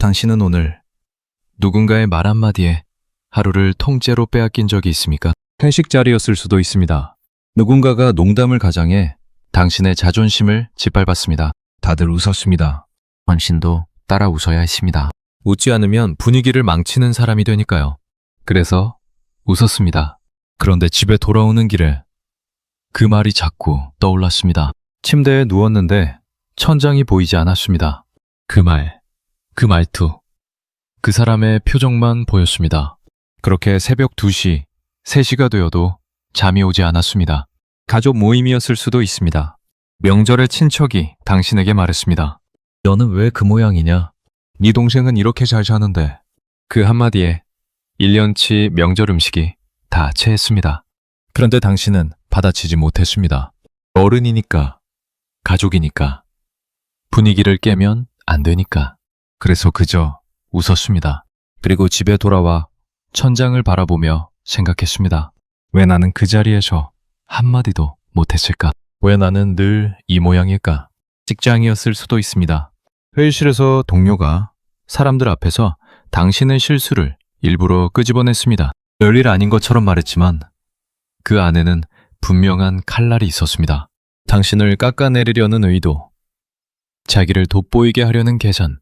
당신은 오늘 누군가의 말 한마디에 하루를 통째로 빼앗긴 적이 있습니까? 회식 자리였을 수도 있습니다. 누군가가 농담을 가장해 당신의 자존심을 짓밟았습니다. 다들 웃었습니다. 당신도 따라 웃어야 했습니다. 웃지 않으면 분위기를 망치는 사람이 되니까요. 그래서 웃었습니다. 그런데 집에 돌아오는 길에 그 말이 자꾸 떠올랐습니다. 침대에 누웠는데 천장이 보이지 않았습니다. 그 말, 그 말투, 그 사람의 표정만 보였습니다. 그렇게 새벽 2시, 3시가 되어도 잠이 오지 않았습니다. 가족 모임이었을 수도 있습니다. 명절에 친척이 당신에게 말했습니다. 너는 왜 그 모양이냐? 네 동생은 이렇게 잘 사는데. 그 한마디에 1년치 명절 음식이 다 체했습니다. 그런데 당신은 받아치지 못했습니다. 어른이니까, 가족이니까, 분위기를 깨면 안 되니까. 그래서 그저 웃었습니다. 그리고 집에 돌아와 천장을 바라보며 생각했습니다. 왜 나는 그 자리에서 한마디도 못했을까? 왜 나는 늘 이 모양일까? 직장이었을 수도 있습니다. 회의실에서 동료가 사람들 앞에서 당신의 실수를 일부러 끄집어냈습니다. 별일 아닌 것처럼 말했지만 그 안에는 분명한 칼날이 있었습니다. 당신을 깎아내리려는 의도, 자기를 돋보이게 하려는 계산,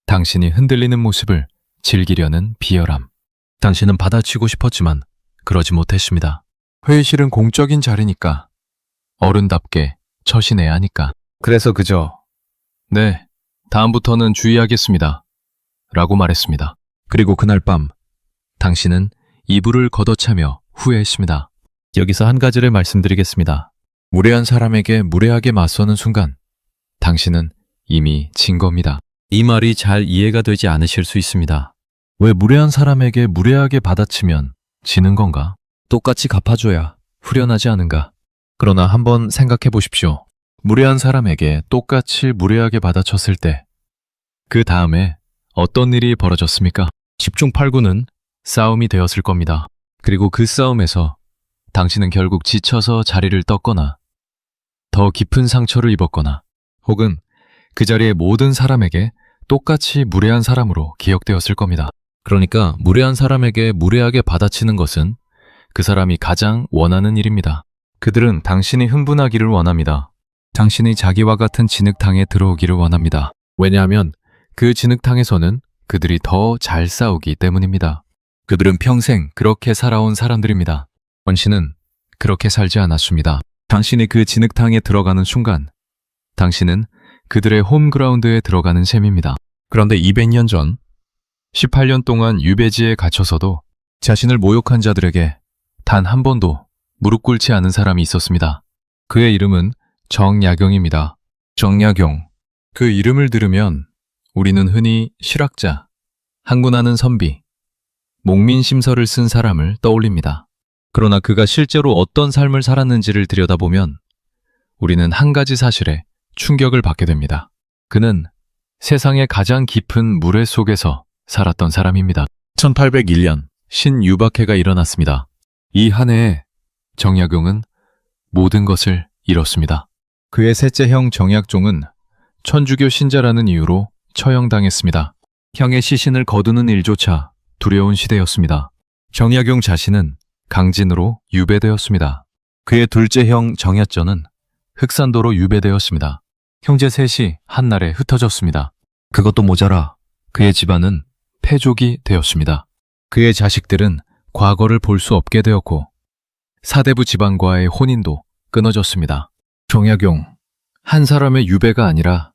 당신이 흔들리는 모습을 즐기려는 비열함. 당신은 받아치고 싶었지만 그러지 못했습니다. 회의실은 공적인 자리니까, 어른답게 처신해야 하니까. 그래서 그저 네, 다음부터는 주의하겠습니다 라고 말했습니다. 그리고 그날 밤 당신은 이불을 걷어차며 후회했습니다. 여기서 한 가지를 말씀드리겠습니다. 무례한 사람에게 무례하게 맞서는 순간 당신은 이미 진 겁니다. 이 말이 잘 이해가 되지 않으실 수 있습니다. 왜 무례한 사람에게 무례하게 받아치면 지는 건가? 똑같이 갚아줘야 후련하지 않은가? 그러나 한번 생각해 보십시오. 무례한 사람에게 똑같이 무례하게 받아쳤을 때 그 다음에 어떤 일이 벌어졌습니까? 10중 8구는 싸움이 되었을 겁니다. 그리고 그 싸움에서 당신은 결국 지쳐서 자리를 떴거나 더 깊은 상처를 입었거나 혹은 그 자리의 모든 사람에게 똑같이 무례한 사람으로 기억되었을 겁니다. 그러니까 무례한 사람에게 무례하게 받아치는 것은 그 사람이 가장 원하는 일입니다. 그들은 당신이 흥분하기를 원합니다. 당신이 자기와 같은 진흙탕에 들어오기를 원합니다. 왜냐하면 그 진흙탕에서는 그들이 더 잘 싸우기 때문입니다. 그들은 평생 그렇게 살아온 사람들입니다. 원씨는 그렇게 살지 않았습니다. 당신이 그 진흙탕에 들어가는 순간 당신은 그들의 홈그라운드에 들어가는 셈입니다. 그런데 200년 전 18년 동안 유배지에 갇혀서도 자신을 모욕한 자들에게 단 한 번도 무릎 꿇지 않은 사람이 있었습니다. 그의 이름은 정약용입니다. 정약용. 그 이름을 들으면 우리는 흔히 실학자, 항군하는 선비, 목민심서를 쓴 사람을 떠올립니다. 그러나 그가 실제로 어떤 삶을 살았는지를 들여다보면 우리는 한 가지 사실에 충격을 받게 됩니다. 그는 세상의 가장 깊은 물의 속에서 살았던 사람입니다. 1801년 신유박해가 일어났습니다. 이 한 해에 정약용은 모든 것을 잃었습니다. 그의 셋째 형 정약종은 천주교 신자라는 이유로 처형당했습니다. 형의 시신을 거두는 일조차 두려운 시대였습니다. 정약용 자신은 강진으로 유배되었습니다. 그의 둘째 형 정야전은 흑산도로 유배되었습니다. 형제 셋이 한날에 흩어졌습니다. 그것도 모자라 그의 집안은 패족이 되었습니다. 그의 자식들은 과거를 볼 수 없게 되었고 사대부 집안과의 혼인도 끊어졌습니다. 정약용, 한 사람의 유배가 아니라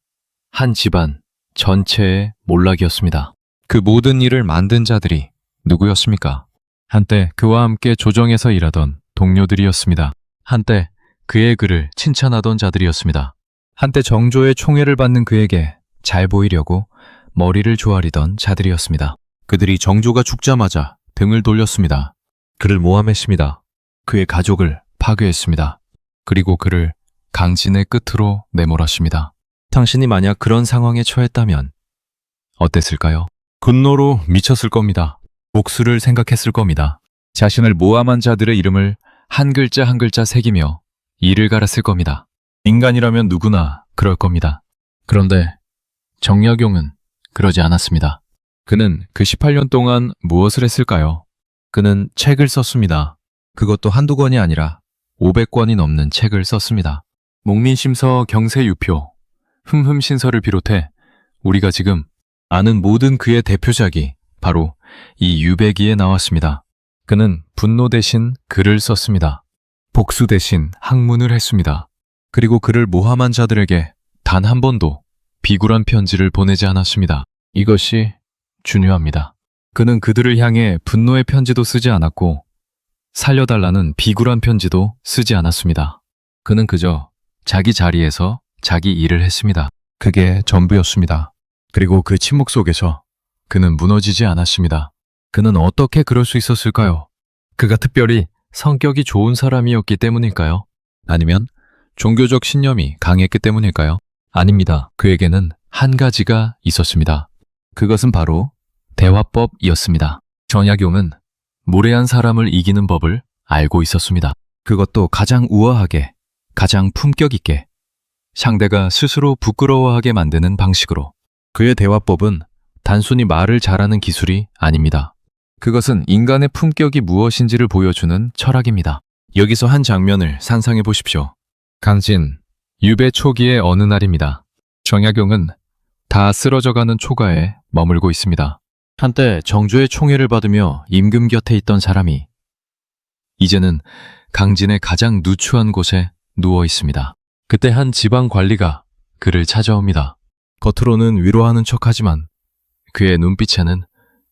한 집안 전체의 몰락이었습니다. 그 모든 일을 만든 자들이 누구였습니까? 한때 그와 함께 조정에서 일하던 동료들이었습니다. 한때 그의 글을 칭찬하던 자들이었습니다. 한때 정조의 총애를 받는 그에게 잘 보이려고 머리를 조아리던 자들이었습니다. 그들이 정조가 죽자마자 등을 돌렸습니다. 그를 모함했습니다. 그의 가족을 파괴했습니다. 그리고 그를 강진의 끝으로 내몰았습니다. 당신이 만약 그런 상황에 처했다면 어땠을까요? 분노로 미쳤을 겁니다. 복수를 생각했을 겁니다. 자신을 모함한 자들의 이름을 한 글자 한 글자 새기며 이를 갈았을 겁니다. 인간이라면 누구나 그럴 겁니다. 그런데 정약용은 그러지 않았습니다. 그는 그 18년 동안 무엇을 했을까요? 그는 책을 썼습니다. 그것도 한두 권이 아니라 500권이 넘는 책을 썼습니다. 목민심서, 경세유표, 흠흠신서를 비롯해 우리가 지금 아는 모든 그의 대표작이 바로 이 유배기에 나왔습니다. 그는 분노 대신 글을 썼습니다. 복수 대신 학문을 했습니다. 그리고 그를 모함한 자들에게 단 한 번도 비굴한 편지를 보내지 않았습니다. 이것이 중요합니다. 그는 그들을 향해 분노의 편지도 쓰지 않았고 살려달라는 비굴한 편지도 쓰지 않았습니다. 그는 그저 자기 자리에서 자기 일을 했습니다. 그게 전부였습니다. 그리고 그 침묵 속에서 그는 무너지지 않았습니다. 그는 어떻게 그럴 수 있었을까요? 그가 특별히 성격이 좋은 사람이었기 때문일까요? 아니면 종교적 신념이 강했기 때문일까요? 아닙니다. 그에게는 한 가지가 있었습니다. 그것은 바로 대화법이었습니다. 정약용은 무례한 사람을 이기는 법을 알고 있었습니다. 그것도 가장 우아하게, 가장 품격 있게, 상대가 스스로 부끄러워하게 만드는 방식으로. 그의 대화법은 단순히 말을 잘하는 기술이 아닙니다. 그것은 인간의 품격이 무엇인지를 보여주는 철학입니다. 여기서 한 장면을 상상해 보십시오. 강진, 유배 초기의 어느 날입니다. 정약용은 다 쓰러져가는 초가에 머물고 있습니다. 한때 정조의 총애를 받으며 임금 곁에 있던 사람이 이제는 강진의 가장 누추한 곳에 누워 있습니다. 그때 한 지방 관리가 그를 찾아옵니다. 겉으로는 위로하는 척하지만 그의 눈빛에는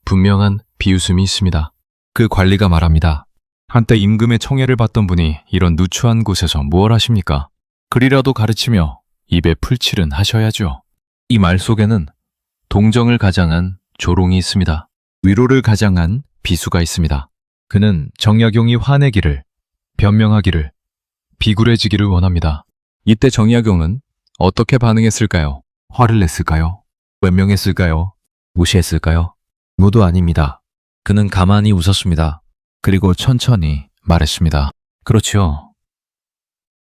분명한 비웃음이 있습니다. 그 관리가 말합니다. 한때 임금의 총애를 받던 분이 이런 누추한 곳에서 무엇 하십니까? 글이라도 가르치며 입에 풀칠은 하셔야죠. 이 말 속에는 동정을 가장한 조롱이 있습니다. 위로를 가장한 비수가 있습니다. 그는 정약용이 화내기를, 변명하기를, 비굴해지기를 원합니다. 이때 정약용은 어떻게 반응했을까요? 화를 냈을까요? 외면했을까요? 무시했을까요? 모두 아닙니다. 그는 가만히 웃었습니다. 그리고 천천히 말했습니다. 그렇지요.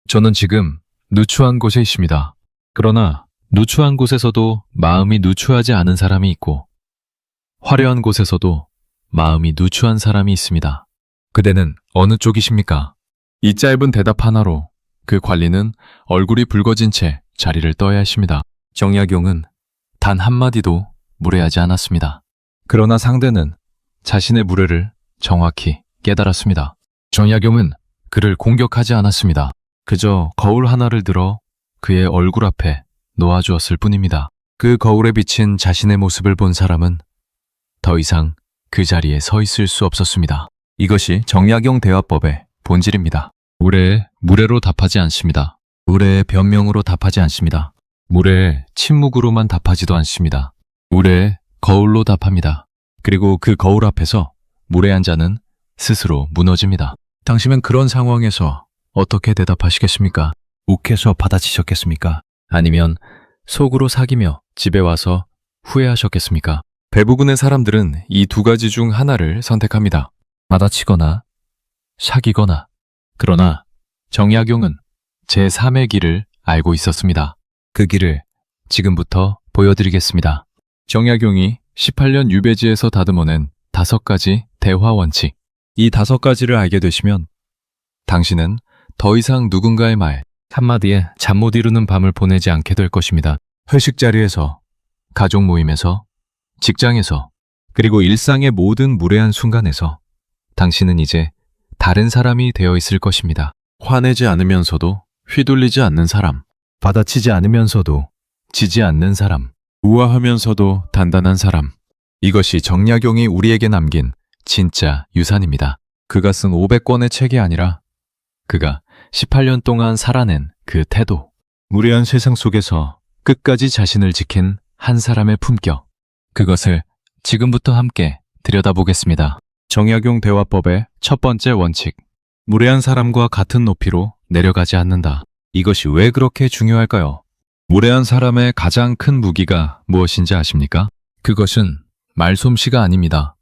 저는 지금 누추한 곳에 있습니다. 그러나 누추한 곳에서도 마음이 누추하지 않은 사람이 있고 화려한 곳에서도 마음이 누추한 사람이 있습니다. 그대는 어느 쪽이십니까? 이 짧은 대답 하나로 그 관리는 얼굴이 붉어진 채 자리를 떠야 했습니다. 정약용은 단 한마디도 무례하지 않았습니다. 그러나 상대는 자신의 무례를 정확히 깨달았습니다. 정약용은 그를 공격하지 않았습니다. 그저 거울 하나를 들어 그의 얼굴 앞에 놓아주었을 뿐입니다. 그 거울에 비친 자신의 모습을 본 사람은 더 이상 그 자리에 서 있을 수 없었습니다. 이것이 정약용 대화법의 본질입니다. 무례에 무례로 답하지 않습니다. 무례에 변명으로 답하지 않습니다. 무례에 침묵으로만 답하지도 않습니다. 무례에 거울로 답합니다. 그리고 그 거울 앞에서 무례한 자는 스스로 무너집니다. 당신은 그런 상황에서 어떻게 대답하시겠습니까? 욱해서 받아치셨겠습니까? 아니면 속으로 사귀며 집에 와서 후회하셨겠습니까? 대부분의 사람들은 이 두 가지 중 하나를 선택합니다. 받아치거나 사귀거나. 그러나 정약용은 제3의 길을 알고 있었습니다. 그 길을 지금부터 보여드리겠습니다. 정약용이 18년 유배지에서 다듬어낸 5가지 대화 원칙. 이 5가지를 알게 되시면 당신은 더 이상 누군가의 말 한마디에 잠 못 이루는 밤을 보내지 않게 될 것입니다. 회식 자리에서, 가족 모임에서, 직장에서, 그리고 일상의 모든 무례한 순간에서 당신은 이제 다른 사람이 되어 있을 것입니다. 화내지 않으면서도 휘둘리지 않는 사람, 받아치지 않으면서도 지지 않는 사람, 우아하면서도 단단한 사람. 이것이 정약용이 우리에게 남긴 진짜 유산입니다. 그가 쓴 500권의 책이 아니라 그가 18년 동안 살아낸 그 태도. 무례한 세상 속에서 끝까지 자신을 지킨 한 사람의 품격. 그것을 지금부터 함께 들여다보겠습니다. 정약용 대화법의 첫 번째 원칙. 무례한 사람과 같은 높이로 내려가지 않는다. 이것이 왜 그렇게 중요할까요? 무례한 사람의 가장 큰 무기가 무엇인지 아십니까? 그것은 말솜씨가 아닙니다.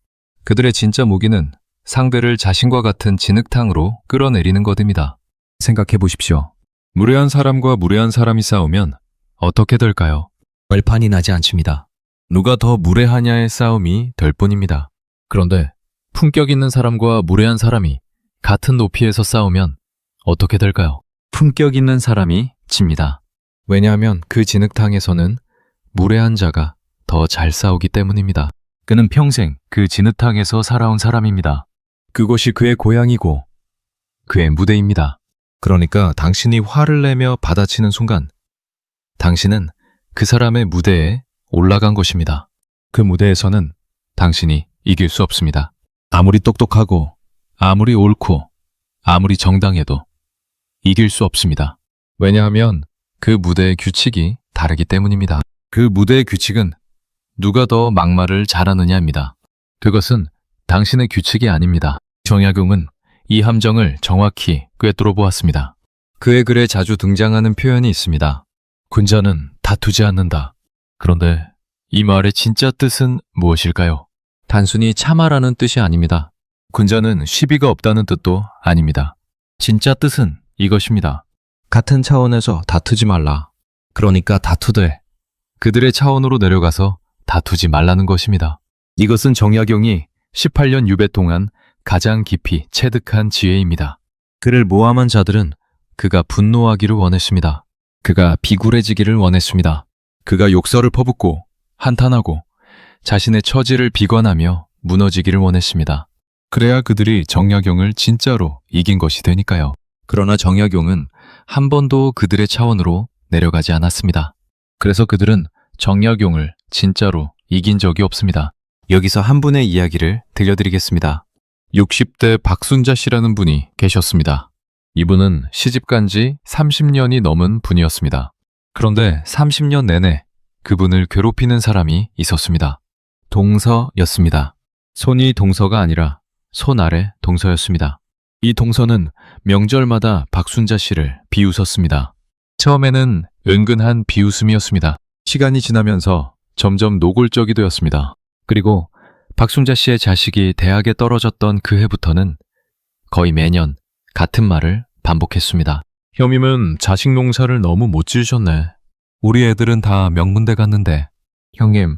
그들의 진짜 무기는 상대를 자신과 같은 진흙탕으로 끌어내리는 것입니다. 생각해 보십시오. 무례한 사람과 무례한 사람이 싸우면 어떻게 될까요? 벌판이 나지 않습니다. 누가 더 무례하냐의 싸움이 될 뿐입니다. 그런데 품격 있는 사람과 무례한 사람이 같은 높이에서 싸우면 어떻게 될까요? 품격 있는 사람이 집니다. 왜냐하면 그 진흙탕에서는 무례한 자가 더 잘 싸우기 때문입니다. 그는 평생 그 진흙탕에서 살아온 사람입니다. 그곳이 그의 고향이고 그의 무대입니다. 그러니까 당신이 화를 내며 받아치는 순간 당신은 그 사람의 무대에 올라간 것입니다. 그 무대에서는 당신이 이길 수 없습니다. 아무리 똑똑하고 아무리 옳고 아무리 정당해도 이길 수 없습니다. 왜냐하면 그 무대의 규칙이 다르기 때문입니다. 그 무대의 규칙은 누가 더 막말을 잘하느냐입니다. 그것은 당신의 규칙이 아닙니다. 정약용은 이 함정을 정확히 꿰뚫어 보았습니다. 그의 글에 자주 등장하는 표현이 있습니다. 군자는 다투지 않는다. 그런데 이 말의 진짜 뜻은 무엇일까요? 단순히 참아라는 뜻이 아닙니다. 군자는 시비가 없다는 뜻도 아닙니다. 진짜 뜻은 이것입니다. 같은 차원에서 다투지 말라. 그러니까 다투되 그들의 차원으로 내려가서 다투지 말라는 것입니다. 이것은 정약용이 18년 유배 동안 가장 깊이 체득한 지혜입니다. 그를 모함한 자들은 그가 분노하기를 원했습니다. 그가 비굴해지기를 원했습니다. 그가 욕설을 퍼붓고 한탄하고 자신의 처지를 비관하며 무너지기를 원했습니다. 그래야 그들이 정약용을 진짜로 이긴 것이 되니까요. 그러나 정약용은 한 번도 그들의 차원으로 내려가지 않았습니다. 그래서 그들은 정약용을 진짜로 이긴 적이 없습니다. 여기서 한 분의 이야기를 들려드리겠습니다. 60대 박순자 씨라는 분이 계셨습니다. 이분은 시집간 지 30년이 넘은 분이었습니다. 그런데 30년 내내 그분을 괴롭히는 사람이 있었습니다. 동서였습니다. 손이 동서가 아니라 손 아래 동서였습니다. 이 동서는 명절마다 박순자 씨를 비웃었습니다. 처음에는 은근한 비웃음이었습니다. 시간이 지나면서 점점 노골적이 되었습니다. 그리고 박순자 씨의 자식이 대학에 떨어졌던 그 해부터는 거의 매년 같은 말을 반복했습니다. 형님은 자식 농사를 너무 못 지으셨네. 우리 애들은 다 명문대 갔는데 형님,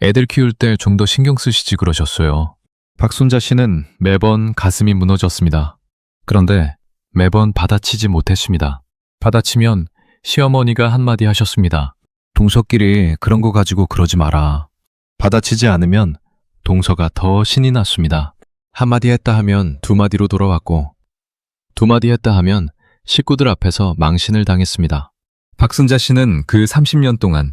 애들 키울 때 좀 더 신경 쓰시지 그러셨어요. 박순자 씨는 매번 가슴이 무너졌습니다. 그런데 매번 받아치지 못했습니다. 받아치면 시어머니가 한마디 하셨습니다. 동서끼리 그런 거 가지고 그러지 마라. 받아치지 않으면 동서가 더 신이 났습니다. 한마디 했다 하면 두 마디로 돌아왔고 두 마디 했다 하면 식구들 앞에서 망신을 당했습니다. 박순자 씨는 그 30년 동안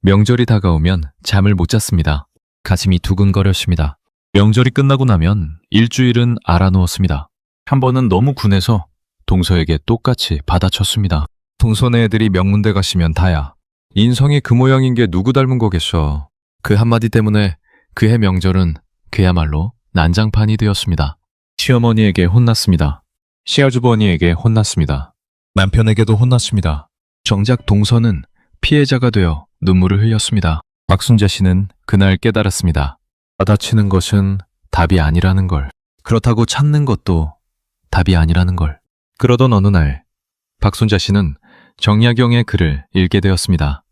명절이 다가오면 잠을 못 잤습니다. 가슴이 두근거렸습니다. 명절이 끝나고 나면 일주일은 알아누웠습니다. 한 번은 너무 군해서 동서에게 똑같이 받아쳤습니다. 동서네 애들이 명문대 가시면 다야. 인성이 그 모양인 게 누구 닮은 거겠어. 그 한마디 때문에 그해 명절은 그야말로 난장판이 되었습니다. 시어머니에게 혼났습니다. 시아주버니에게 혼났습니다. 남편에게도 혼났습니다. 정작 동서는 피해자가 되어 눈물을 흘렸습니다. 박순자 씨는 그날 깨달았습니다. 받아치는 것은 답이 아니라는 걸. 그렇다고 참는 것도 답이 아니라는 걸. 그러던 어느 날 박순자 씨는 정약용의 글을 읽게 되었습니다.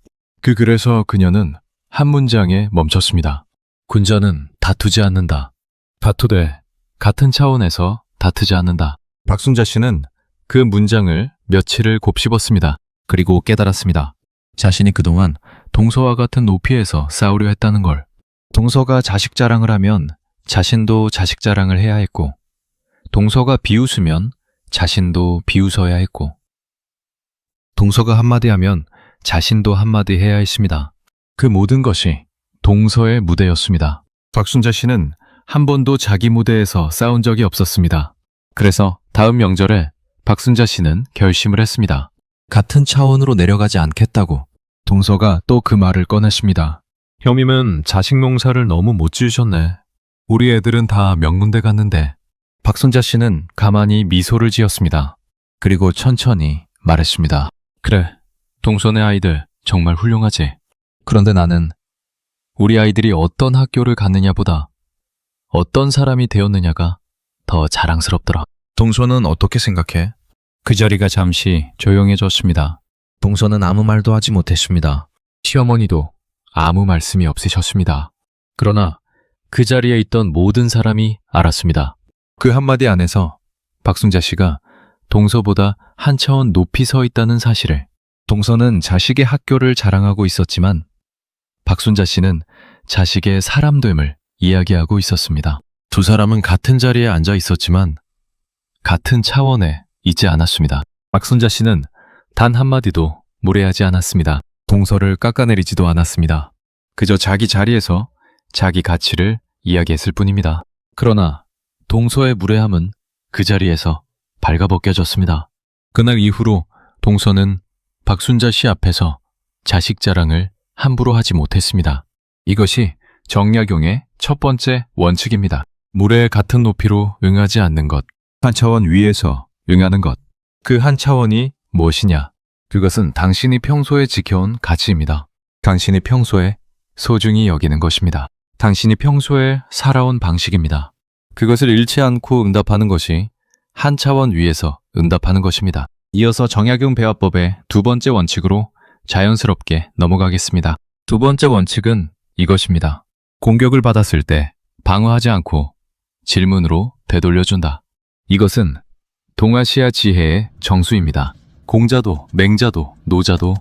그 글에서 그녀는 한 문장에 멈췄습니다. 군자는 다투지 않는다. 다투되 같은 차원에서 다투지 않는다. 박순자 씨는 그 문장을 며칠을 곱씹었습니다. 그리고 깨달았습니다. 자신이 그동안 동서와 같은 높이에서 싸우려 했다는 걸. 동서가 자식 자랑을 하면 자신도 자식 자랑을 해야 했고, 동서가 비웃으면 자신도 비웃어야 했고, 동서가 한마디 하면 자신도 한마디 해야 했습니다. 그 모든 것이 동서의 무대였습니다. 박순자 씨는 한 번도 자기 무대에서 싸운 적이 없었습니다. 그래서 다음 명절에 박순자 씨는 결심을 했습니다. 같은 차원으로 내려가지 않겠다고. 동서가 또 그 말을 꺼냈습니다. 형님은 자식 농사를 너무 못 지으셨네. 우리 애들은 다 명문대 갔는데. 박순자 씨는 가만히 미소를 지었습니다. 그리고 천천히 말했습니다. 그래, 동서네 아이들 정말 훌륭하지. 그런데 나는 우리 아이들이 어떤 학교를 갔느냐보다 어떤 사람이 되었느냐가 더 자랑스럽더라. 동서는 어떻게 생각해? 그 자리가 잠시 조용해졌습니다. 동서는 아무 말도 하지 못했습니다. 시어머니도 아무 말씀이 없으셨습니다. 그러나 그 자리에 있던 모든 사람이 알았습니다. 그 한마디 안에서 박순자 씨가 동서보다 한 차원 높이 서 있다는 사실을. 동서는 자식의 학교를 자랑하고 있었지만 박순자 씨는 자식의 사람됨을 이야기하고 있었습니다. 두 사람은 같은 자리에 앉아 있었지만 같은 차원에 있지 않았습니다. 박순자 씨는 단 한마디도 무례하지 않았습니다. 동서를 깎아내리지도 않았습니다. 그저 자기 자리에서 자기 가치를 이야기했을 뿐입니다. 그러나 동서의 무례함은 그 자리에서 발가벗겨졌습니다. 그날 이후로 동서는 박순자 씨 앞에서 자식 자랑을 함부로 하지 못했습니다. 이것이 정약용의 첫 번째 원칙입니다. 물에 같은 높이로 응하지 않는 것, 한 차원 위에서 응하는 것. 그 한 차원이 무엇이냐? 그것은 당신이 평소에 지켜온 가치입니다. 당신이 평소에 소중히 여기는 것입니다. 당신이 평소에 살아온 방식입니다. 그것을 잃지 않고 응답하는 것이 한 차원 위에서 응답하는 것입니다. 이어서 정약용 배화법의 두 번째 원칙으로 자연스럽게 넘어가겠습니다. 두 번째 원칙은 이것입니다. 공격을 받았을 때 방어하지 않고 질문으로 되돌려준다. 이것은 동아시아 지혜의 정수입니다. 공자도 맹자도 노자도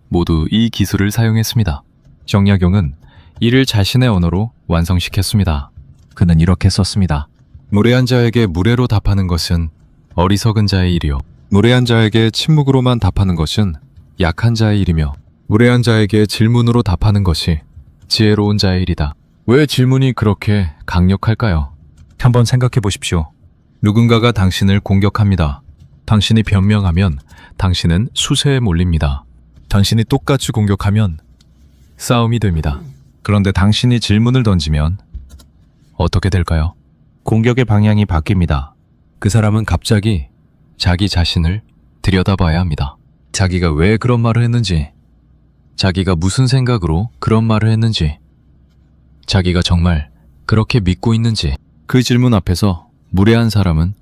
모두 이 기술을 사용했습니다. 정약용은 이를 자신의 언어로 완성시켰습니다. 그는 이렇게 썼습니다. 무례한 자에게 무례로 답하는 것은 어리석은 자의 일이요. 무례한 자에게 침묵으로만 답하는 것은 약한 자의 일이며 무례한 자에게 질문으로 답하는 것이 지혜로운 자의 일이다. 왜 질문이 그렇게 강력할까요? 한번 생각해 보십시오. 누군가가 당신을 공격합니다. 당신이 변명하면 당신은 수세에 몰립니다. 당신이 똑같이 공격하면 싸움이 됩니다. 그런데 당신이 질문을 던지면 어떻게 될까요? 공격의 방향이 바뀝니다. 그 사람은 갑자기 자기 자신을 들여다봐야 합니다. 자기가 왜 그런 말을 했는지, 자기가 무슨 생각으로 그런 말을 했는지, 자기가 정말 그렇게 믿고 있는지. 그 질문 앞에서 무례한 사람은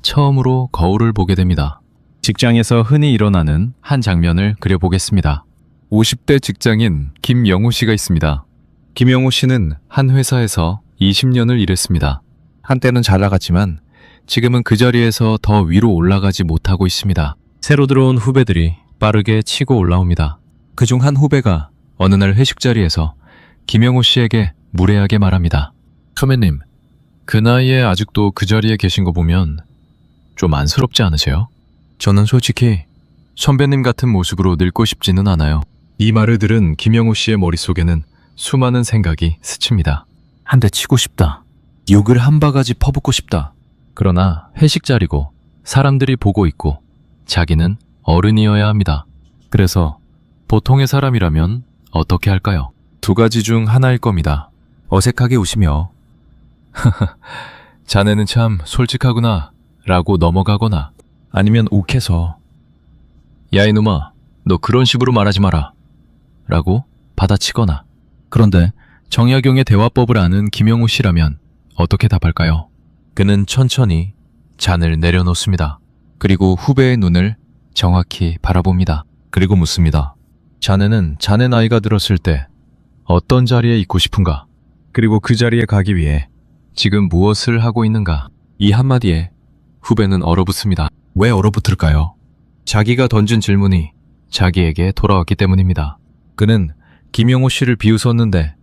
처음으로 거울을 보게 됩니다. 직장에서 흔히 일어나는 한 장면을 그려보겠습니다. 50대 직장인 김영호 씨가 있습니다. 김영호 씨는 한 회사에서 20년을 일했습니다. 한때는 잘 나갔지만 지금은 그 자리에서 더 위로 올라가지 못하고 있습니다. 새로 들어온 후배들이 빠르게 치고 올라옵니다. 그중 한 후배가 어느 날 회식 자리에서 김영호 씨에게 무례하게 말합니다. 선배님, 그 나이에 아직도 그 자리에 계신 거 보면 좀 안쓰럽지 않으세요? 저는 솔직히 선배님 같은 모습으로 늙고 싶지는 않아요. 이 말을 들은 김영호 씨의 머릿속에는 수많은 생각이 스칩니다. 한 대 치고 싶다. 욕을 한 바가지 퍼붓고 싶다. 그러나 회식 자리고 사람들이 보고 있고 자기는 어른이어야 합니다. 그래서 보통의 사람이라면 어떻게 할까요? 두 가지 중 하나일 겁니다. 어색하게 웃으며 자네는 참 솔직하구나 라고 넘어가거나, 아니면 욱해서 야 이놈아, 너 그런 식으로 말하지 마라 라고 받아치거나. 그런데 정약용의 대화법을 아는 김영호 씨라면 어떻게 답할까요? 그는 천천히 잔을 내려놓습니다. 그리고 후배의 눈을 정확히 바라봅니다. 그리고 묻습니다. 자네는 자네 나이가 들었을 때 어떤 자리에 있고 싶은가? 그리고 그 자리에 가기 위해 지금 무엇을 하고 있는가? 이 한마디에 후배는 얼어붙습니다. 왜 얼어붙을까요? 자기가 던진 질문이 자기에게 돌아왔기 때문입니다. 그는 김영호 씨를 비웃었는데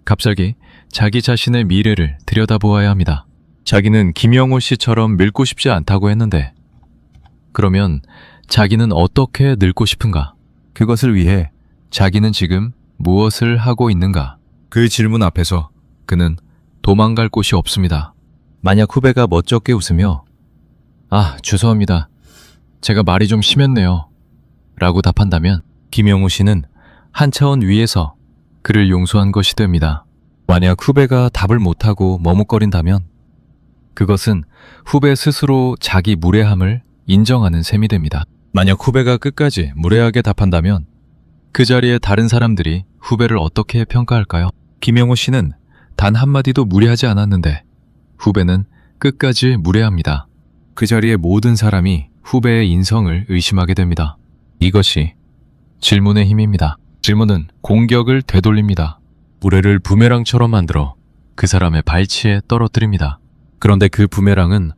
갑자기 자기 자신의 미래를 들여다보아야 합니다. 자기는 김영호 씨처럼 늙고 싶지 않다고 했는데, 그러면 자기는 어떻게 늙고 싶은가? 그것을 위해 자기는 지금 무엇을 하고 있는가? 그 질문 앞에서 그는 도망갈 곳이 없습니다. 만약 후배가 멋쩍게 웃으며 아, 죄송합니다. 제가 말이 좀 심했네요 라고 답한다면 김영호 씨는 한 차원 위에서 그를 용서한 것이 됩니다. 만약 후배가 답을 못하고 머뭇거린다면 그것은 후배 스스로 자기 무례함을 인정하는 셈이 됩니다. 만약 후배가 끝까지 무례하게 답한다면 그 자리에 다른 사람들이 후배를 어떻게 평가할까요? 김영호 씨는 단 한마디도 무례하지 않았는데 후배는 끝까지 무례합니다. 그 자리에 모든 사람이 후배의 인성을 의심하게 됩니다. 이것이 질문의 힘입니다. 질문은 공격을 되돌립니다. 모래를 부메랑처럼 만들어 그 사람의 발치에 떨어뜨립니다. 그런데 그 부메랑은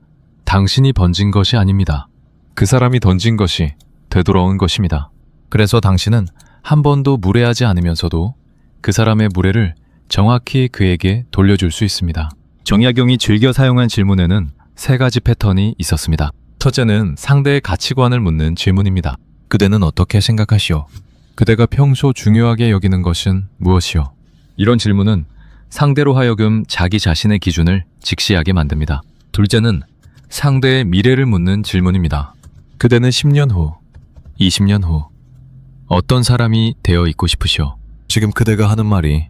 당신이 던진 것이 아닙니다. 그 사람이 던진 것이 되돌아온 것입니다. 그래서 당신은 한 번도 무례하지 않으면서도 그 사람의 무례를 정확히 그에게 돌려줄 수 있습니다. 정약용이 즐겨 사용한 질문에는 세 가지 패턴이 있었습니다. 첫째는 상대의 가치관을 묻는 질문입니다. 그대는 어떻게 생각하시오? 그대가 평소 중요하게 여기는 것은 무엇이오? 이런 질문은 상대로 하여금 자기 자신의 기준을 직시하게 만듭니다. 둘째는 상대의 미래를 묻는 질문입니다. 그대는 10년 후, 20년 후 어떤 사람이 되어 있고 싶으시오? 지금 그대가 하는 말이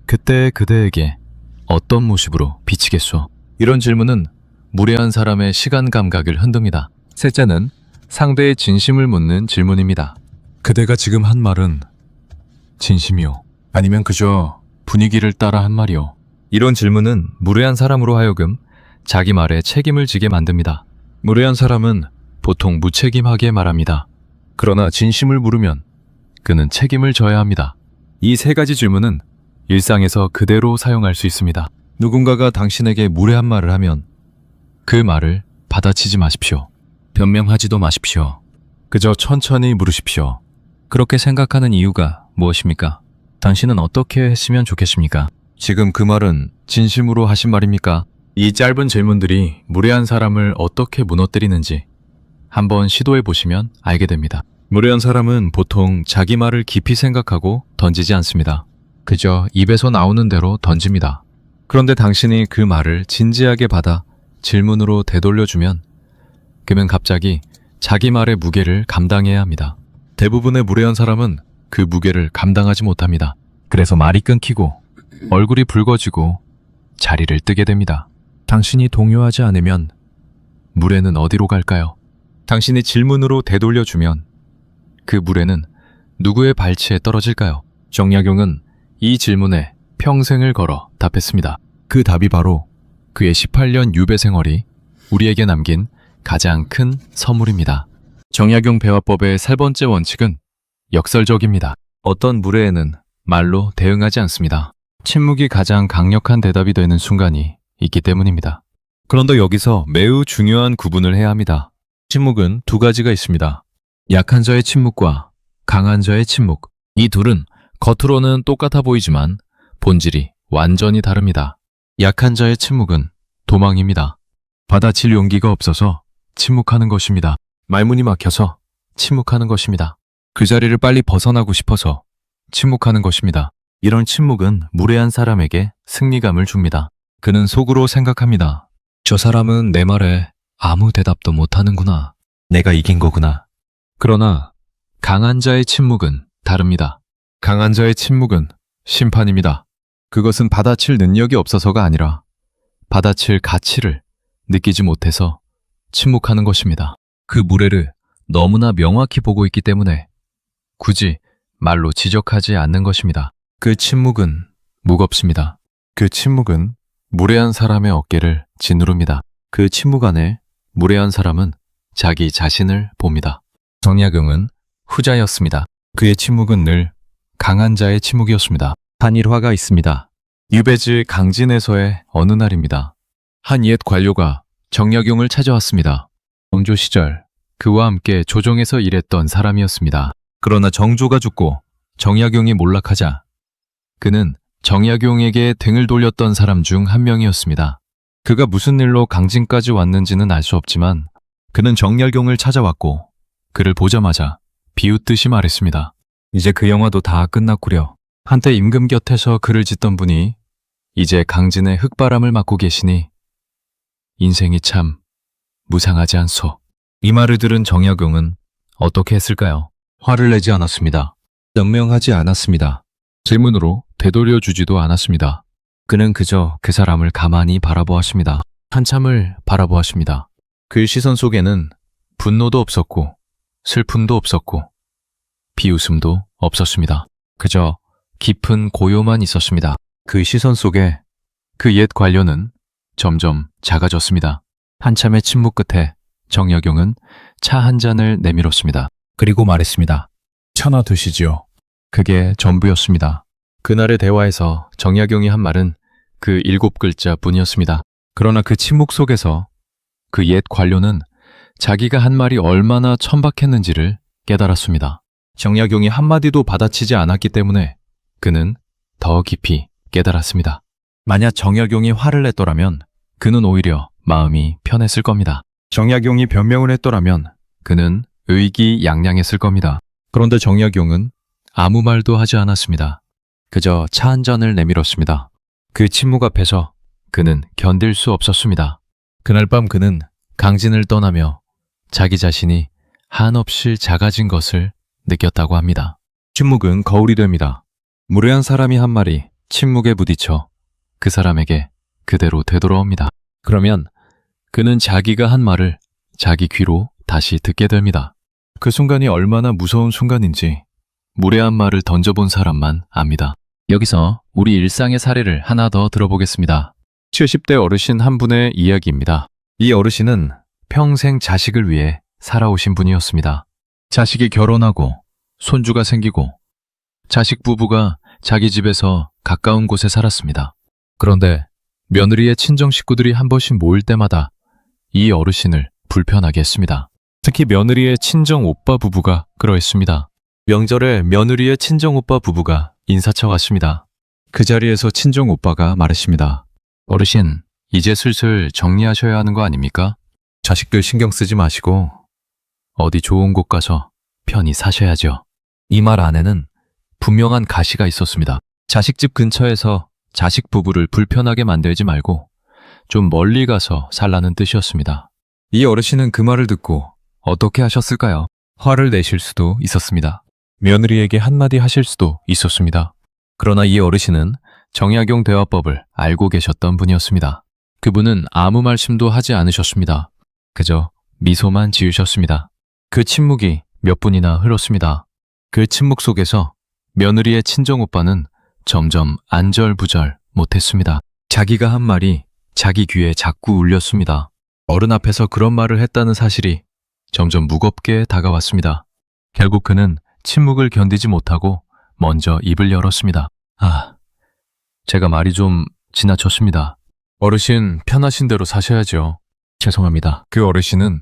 그때 그대에게 어떤 모습으로 비치겠소? 이런 질문은 무례한 사람의 시간 감각을 흔듭니다. 셋째는 상대의 진심을 묻는 질문입니다. 그대가 지금 한 말은 진심이오? 아니면 그저 분위기를 따라 한 말이오? 이런 질문은 무례한 사람으로 하여금 자기 말에 책임을 지게 만듭니다. 무례한 사람은 보통 무책임하게 말합니다. 그러나 진심을 물으면 그는 책임을 져야 합니다. 이 세 가지 질문은 일상에서 그대로 사용할 수 있습니다. 누군가가 당신에게 무례한 말을 하면 그 말을 받아치지 마십시오. 변명하지도 마십시오. 그저 천천히 물으십시오. 그렇게 생각하는 이유가 무엇입니까? 당신은 어떻게 했으면 좋겠습니까? 지금 그 말은 진심으로 하신 말입니까? 이 짧은 질문들이 무례한 사람을 어떻게 무너뜨리는지 한번 시도해 보시면 알게 됩니다. 무례한 사람은 보통 자기 말을 깊이 생각하고 던지지 않습니다. 그저 입에서 나오는 대로 던집니다. 그런데 당신이 그 말을 진지하게 받아 질문으로 되돌려주면 그는 갑자기 자기 말의 무게를 감당해야 합니다. 대부분의 무례한 사람은 그 무게를 감당하지 못합니다. 그래서 말이 끊기고 얼굴이 붉어지고 자리를 뜨게 됩니다. 당신이 동요하지 않으면 무례는 어디로 갈까요? 당신이 질문으로 되돌려주면 그 무례는 누구의 발치에 떨어질까요? 정약용은 이 질문에 평생을 걸어 답했습니다. 그 답이 바로 그의 18년 유배 생활이 우리에게 남긴 가장 큰 선물입니다. 정약용 배화법의 세 번째 원칙은 역설적입니다. 어떤 무례에는 말로 대응하지 않습니다. 침묵이 가장 강력한 대답이 되는 순간이 있기 때문입니다. 그런데 여기서 매우 중요한 구분을 해야 합니다. 침묵은 두 가지가 있습니다. 약한 자의 침묵과 강한 자의 침묵. 이 둘은 겉으로는 똑같아 보이지만 본질이 완전히 다릅니다. 약한 자의 침묵은 도망입니다. 받아칠 용기가 없어서 침묵하는 것입니다. 말문이 막혀서 침묵하는 것입니다. 그 자리를 빨리 벗어나고 싶어서 침묵하는 것입니다. 이런 침묵은 무례한 사람에게 승리감을 줍니다. 그는 속으로 생각합니다. 저 사람은 내 말에 아무 대답도 못하는구나. 내가 이긴 거구나. 그러나 강한 자의 침묵은 다릅니다. 강한 자의 침묵은 심판입니다. 그것은 받아칠 능력이 없어서가 아니라 받아칠 가치를 느끼지 못해서 침묵하는 것입니다. 그 무례를 너무나 명확히 보고 있기 때문에 굳이 말로 지적하지 않는 것입니다. 그 침묵은 무겁습니다. 그 침묵은 무례한 사람의 어깨를 짓누릅니다. 그 침묵 안에 무례한 사람은 자기 자신을 봅니다. 정약용은 후자였습니다. 그의 침묵은 늘 강한 자의 침묵이었습니다. 한 일화가 있습니다. 유배지 강진에서의 어느 날입니다. 한 옛 관료가 정약용을 찾아왔습니다. 정조 시절 그와 함께 조정에서 일했던 사람이었습니다. 그러나 정조가 죽고 정약용이 몰락하자 그는 정약용에게 등을 돌렸던 사람 중 한 명이었습니다. 그가 무슨 일로 강진까지 왔는지는 알 수 없지만 그는 정약용을 찾아왔고 그를 보자마자 비웃듯이 말했습니다. 이제 그 영화도 다 끝났구려. 한때 임금 곁에서 글을 짓던 분이 이제 강진의 흙바람을 맞고 계시니 인생이 참 무상하지 않소. 이 말을 들은 정약용은 어떻게 했을까요? 화를 내지 않았습니다. 연명하지 않았습니다. 질문으로 되돌려주지도 않았습니다. 그는 그저 그 사람을 가만히 바라보았습니다. 한참을 바라보았습니다. 그 시선 속에는 분노도 없었고 슬픔도 없었고 비웃음도 없었습니다. 그저 깊은 고요만 있었습니다. 그 시선 속에 그 옛 관료는 점점 작아졌습니다. 한참의 침묵 끝에 정약용은 차 한 잔을 내밀었습니다. 그리고 말했습니다. 차나 드시지요. 그게 전부였습니다. 그날의 대화에서 정약용이 한 말은 그 7글자 뿐이었습니다. 그러나 그 침묵 속에서 그 옛 관료는 자기가 한 말이 얼마나 천박했는지를 깨달았습니다. 정약용이 한마디도 받아치지 않았기 때문에 그는 더 깊이 깨달았습니다. 만약 정약용이 화를 냈더라면 그는 오히려 마음이 편했을 겁니다. 정약용이 변명을 했더라면 그는 의기양양했을 겁니다. 그런데 정약용은 아무 말도 하지 않았습니다. 그저 차 한 잔을 내밀었습니다. 그 침묵 앞에서 그는 견딜 수 없었습니다. 그날 밤 그는 강진을 떠나며 자기 자신이 한없이 작아진 것을 느꼈다고 합니다. 침묵은 거울이 됩니다. 무례한 사람이 한 말이 침묵에 부딪혀 그 사람에게 그대로 되돌아옵니다. 그러면 그는 자기가 한 말을 자기 귀로 다시 듣게 됩니다. 그 순간이 얼마나 무서운 순간인지 무례한 말을 던져본 사람만 압니다. 여기서 우리 일상의 사례를 하나 더 들어보겠습니다. 70대 어르신 한 분의 이야기입니다. 이 어르신은 평생 자식을 위해 살아오신 분이었습니다. 자식이 결혼하고 손주가 생기고 자식 부부가 자기 집에서 가까운 곳에 살았습니다. 그런데 며느리의 친정 식구들이 한 번씩 모일 때마다 이 어르신을 불편하게 했습니다. 특히 며느리의 친정 오빠 부부가 그러했습니다. 명절에 며느리의 친정 오빠 부부가 인사처 갔습니다. 그 자리에서 친정 오빠가 말했습니다. 어르신, 이제 슬슬 정리하셔야 하는 거 아닙니까? 자식들 신경 쓰지 마시고 어디 좋은 곳 가서 편히 사셔야죠. 이 말 안에는 분명한 가시가 있었습니다. 자식집 근처에서 자식 부부를 불편하게 만들지 말고 좀 멀리 가서 살라는 뜻이었습니다. 이 어르신은 그 말을 듣고 어떻게 하셨을까요? 화를 내실 수도 있었습니다. 며느리에게 한마디 하실 수도 있었습니다. 그러나 이 어르신은 정약용 대화법을 알고 계셨던 분이었습니다. 그분은 아무 말씀도 하지 않으셨습니다. 그저 미소만 지으셨습니다. 그 침묵이 몇 분이나 흘렀습니다. 그 침묵 속에서 며느리의 친정오빠는 점점 안절부절 못했습니다. 자기가 한 말이 자기 귀에 자꾸 울렸습니다. 어른 앞에서 그런 말을 했다는 사실이 점점 무겁게 다가왔습니다. 결국 그는 침묵을 견디지 못하고 먼저 입을 열었습니다. 제가 말이 좀 지나쳤습니다. 어르신 편하신 대로 사셔야죠. 죄송합니다. 그 어르신은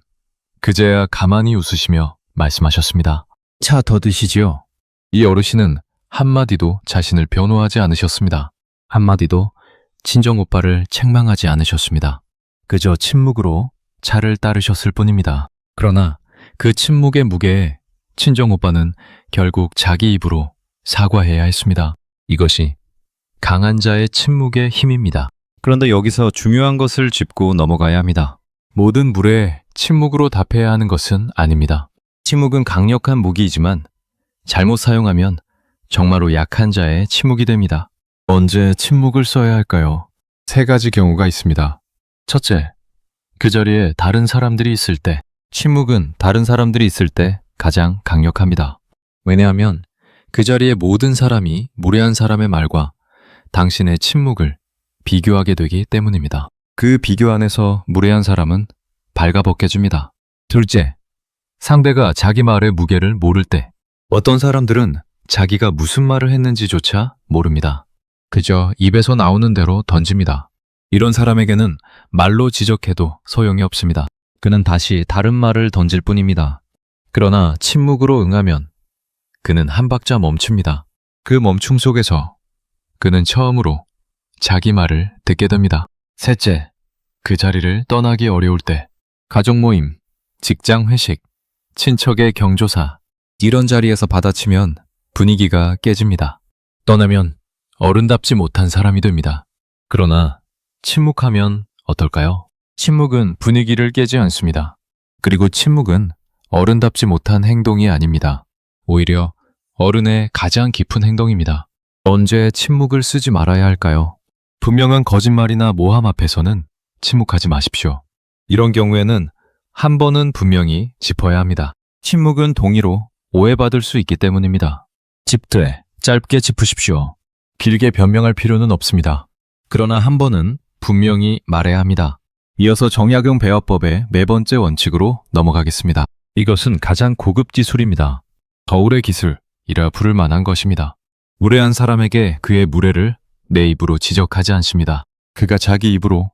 그제야 가만히 웃으시며 말씀하셨습니다. 차 더 드시지요? 이 어르신은 한마디도 자신을 변호하지 않으셨습니다. 한마디도 친정오빠를 책망하지 않으셨습니다. 그저 침묵으로 차를 따르셨을 뿐입니다. 그러나 그 침묵의 무게에 친정오빠는 결국 자기 입으로 사과해야 했습니다. 이것이 강한 자의 침묵의 힘입니다. 그런데 여기서 중요한 것을 짚고 넘어가야 합니다. 모든 물에 침묵으로 답해야 하는 것은 아닙니다. 침묵은 강력한 무기이지만 잘못 사용하면 정말로 약한 자의 침묵이 됩니다. 언제 침묵을 써야 할까요? 3가지 경우가 있습니다. 첫째, 그 자리에 다른 사람들이 있을 때. 침묵은 다른 사람들이 있을 때 가장 강력합니다. 왜냐하면 그 자리에 모든 사람이 무례한 사람의 말과 당신의 침묵을 비교하게 되기 때문입니다. 그 비교 안에서 무례한 사람은 발가벗겨집니다. 둘째, 상대가 자기 말의 무게를 모를 때. 어떤 사람들은 자기가 무슨 말을 했는지조차 모릅니다. 그저 입에서 나오는 대로 던집니다. 이런 사람에게는 말로 지적해도 소용이 없습니다. 그는 다시 다른 말을 던질 뿐입니다. 그러나 침묵으로 응하면 그는 한 박자 멈춥니다. 그 멈춤 속에서 그는 처음으로 자기 말을 듣게 됩니다. 셋째, 그 자리를 떠나기 어려울 때. 가족 모임, 직장 회식, 친척의 경조사, 이런 자리에서 받아치면 분위기가 깨집니다. 떠나면 어른답지 못한 사람이 됩니다. 그러나 침묵하면 어떨까요? 침묵은 분위기를 깨지 않습니다. 그리고 침묵은 어른답지 못한 행동이 아닙니다. 오히려 어른의 가장 깊은 행동입니다. 언제 침묵을 쓰지 말아야 할까요? 분명한 거짓말이나 모함 앞에서는 침묵하지 마십시오. 이런 경우에는 한 번은 분명히 짚어야 합니다. 침묵은 동의로 오해받을 수 있기 때문입니다. 짚되 짧게 짚으십시오. 길게 변명할 필요는 없습니다. 그러나 한 번은 분명히 말해야 합니다. 이어서 정약용 배화법의 4번째 원칙으로 넘어가겠습니다. 이것은 가장 고급 기술입니다. 거울의 기술, 이라 부를 만한 것입니다. 무례한 사람에게 그의 무례를 내 입으로 지적하지 않습니다. 그가 자기 입으로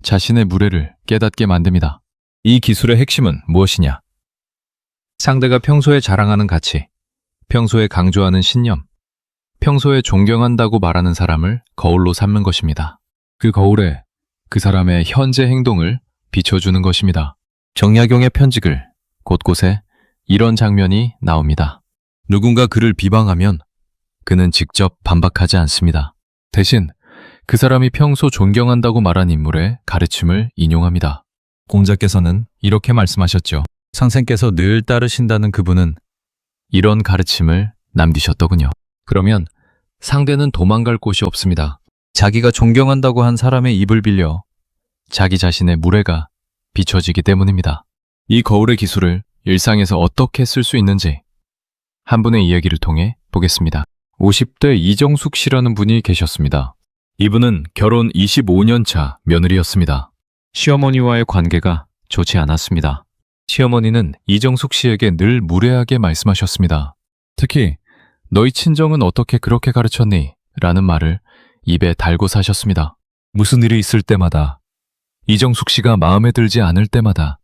자신의 무례를 깨닫게 만듭니다. 이 기술의 핵심은 무엇이냐? 상대가 평소에 자랑하는 가치, 평소에 강조하는 신념, 평소에 존경한다고 말하는 사람을 거울로 삼는 것입니다. 그 거울에 그 사람의 현재 행동을 비춰주는 것입니다. 정약용의 편직을 곳곳에 이런 장면이 나옵니다. 누군가 그를 비방하면 그는 직접 반박하지 않습니다. 대신 그 사람이 평소 존경한다고 말한 인물의 가르침을 인용합니다. 공자께서는 이렇게 말씀하셨죠. 선생께서 늘 따르신다는 그분은 이런 가르침을 남기셨더군요. 그러면 상대는 도망갈 곳이 없습니다. 자기가 존경한다고 한 사람의 입을 빌려 자기 자신의 무례가 비춰지기 때문입니다. 이 거울의 기술을 일상에서 어떻게 쓸 수 있는지 한 분의 이야기를 통해 보겠습니다. 50대 이정숙 씨라는 분이 계셨습니다. 이분은 결혼 25년 차 며느리였습니다. 시어머니와의 관계가 좋지 않았습니다. 시어머니는 이정숙 씨에게 늘 무례하게 말씀하셨습니다. 특히 너희 친정은 어떻게 그렇게 가르쳤니? 라는 말을 입에 달고 사셨습니다. 무슨 일이 있을 때마다 이정숙 씨가 마음에 들지 않을 때마다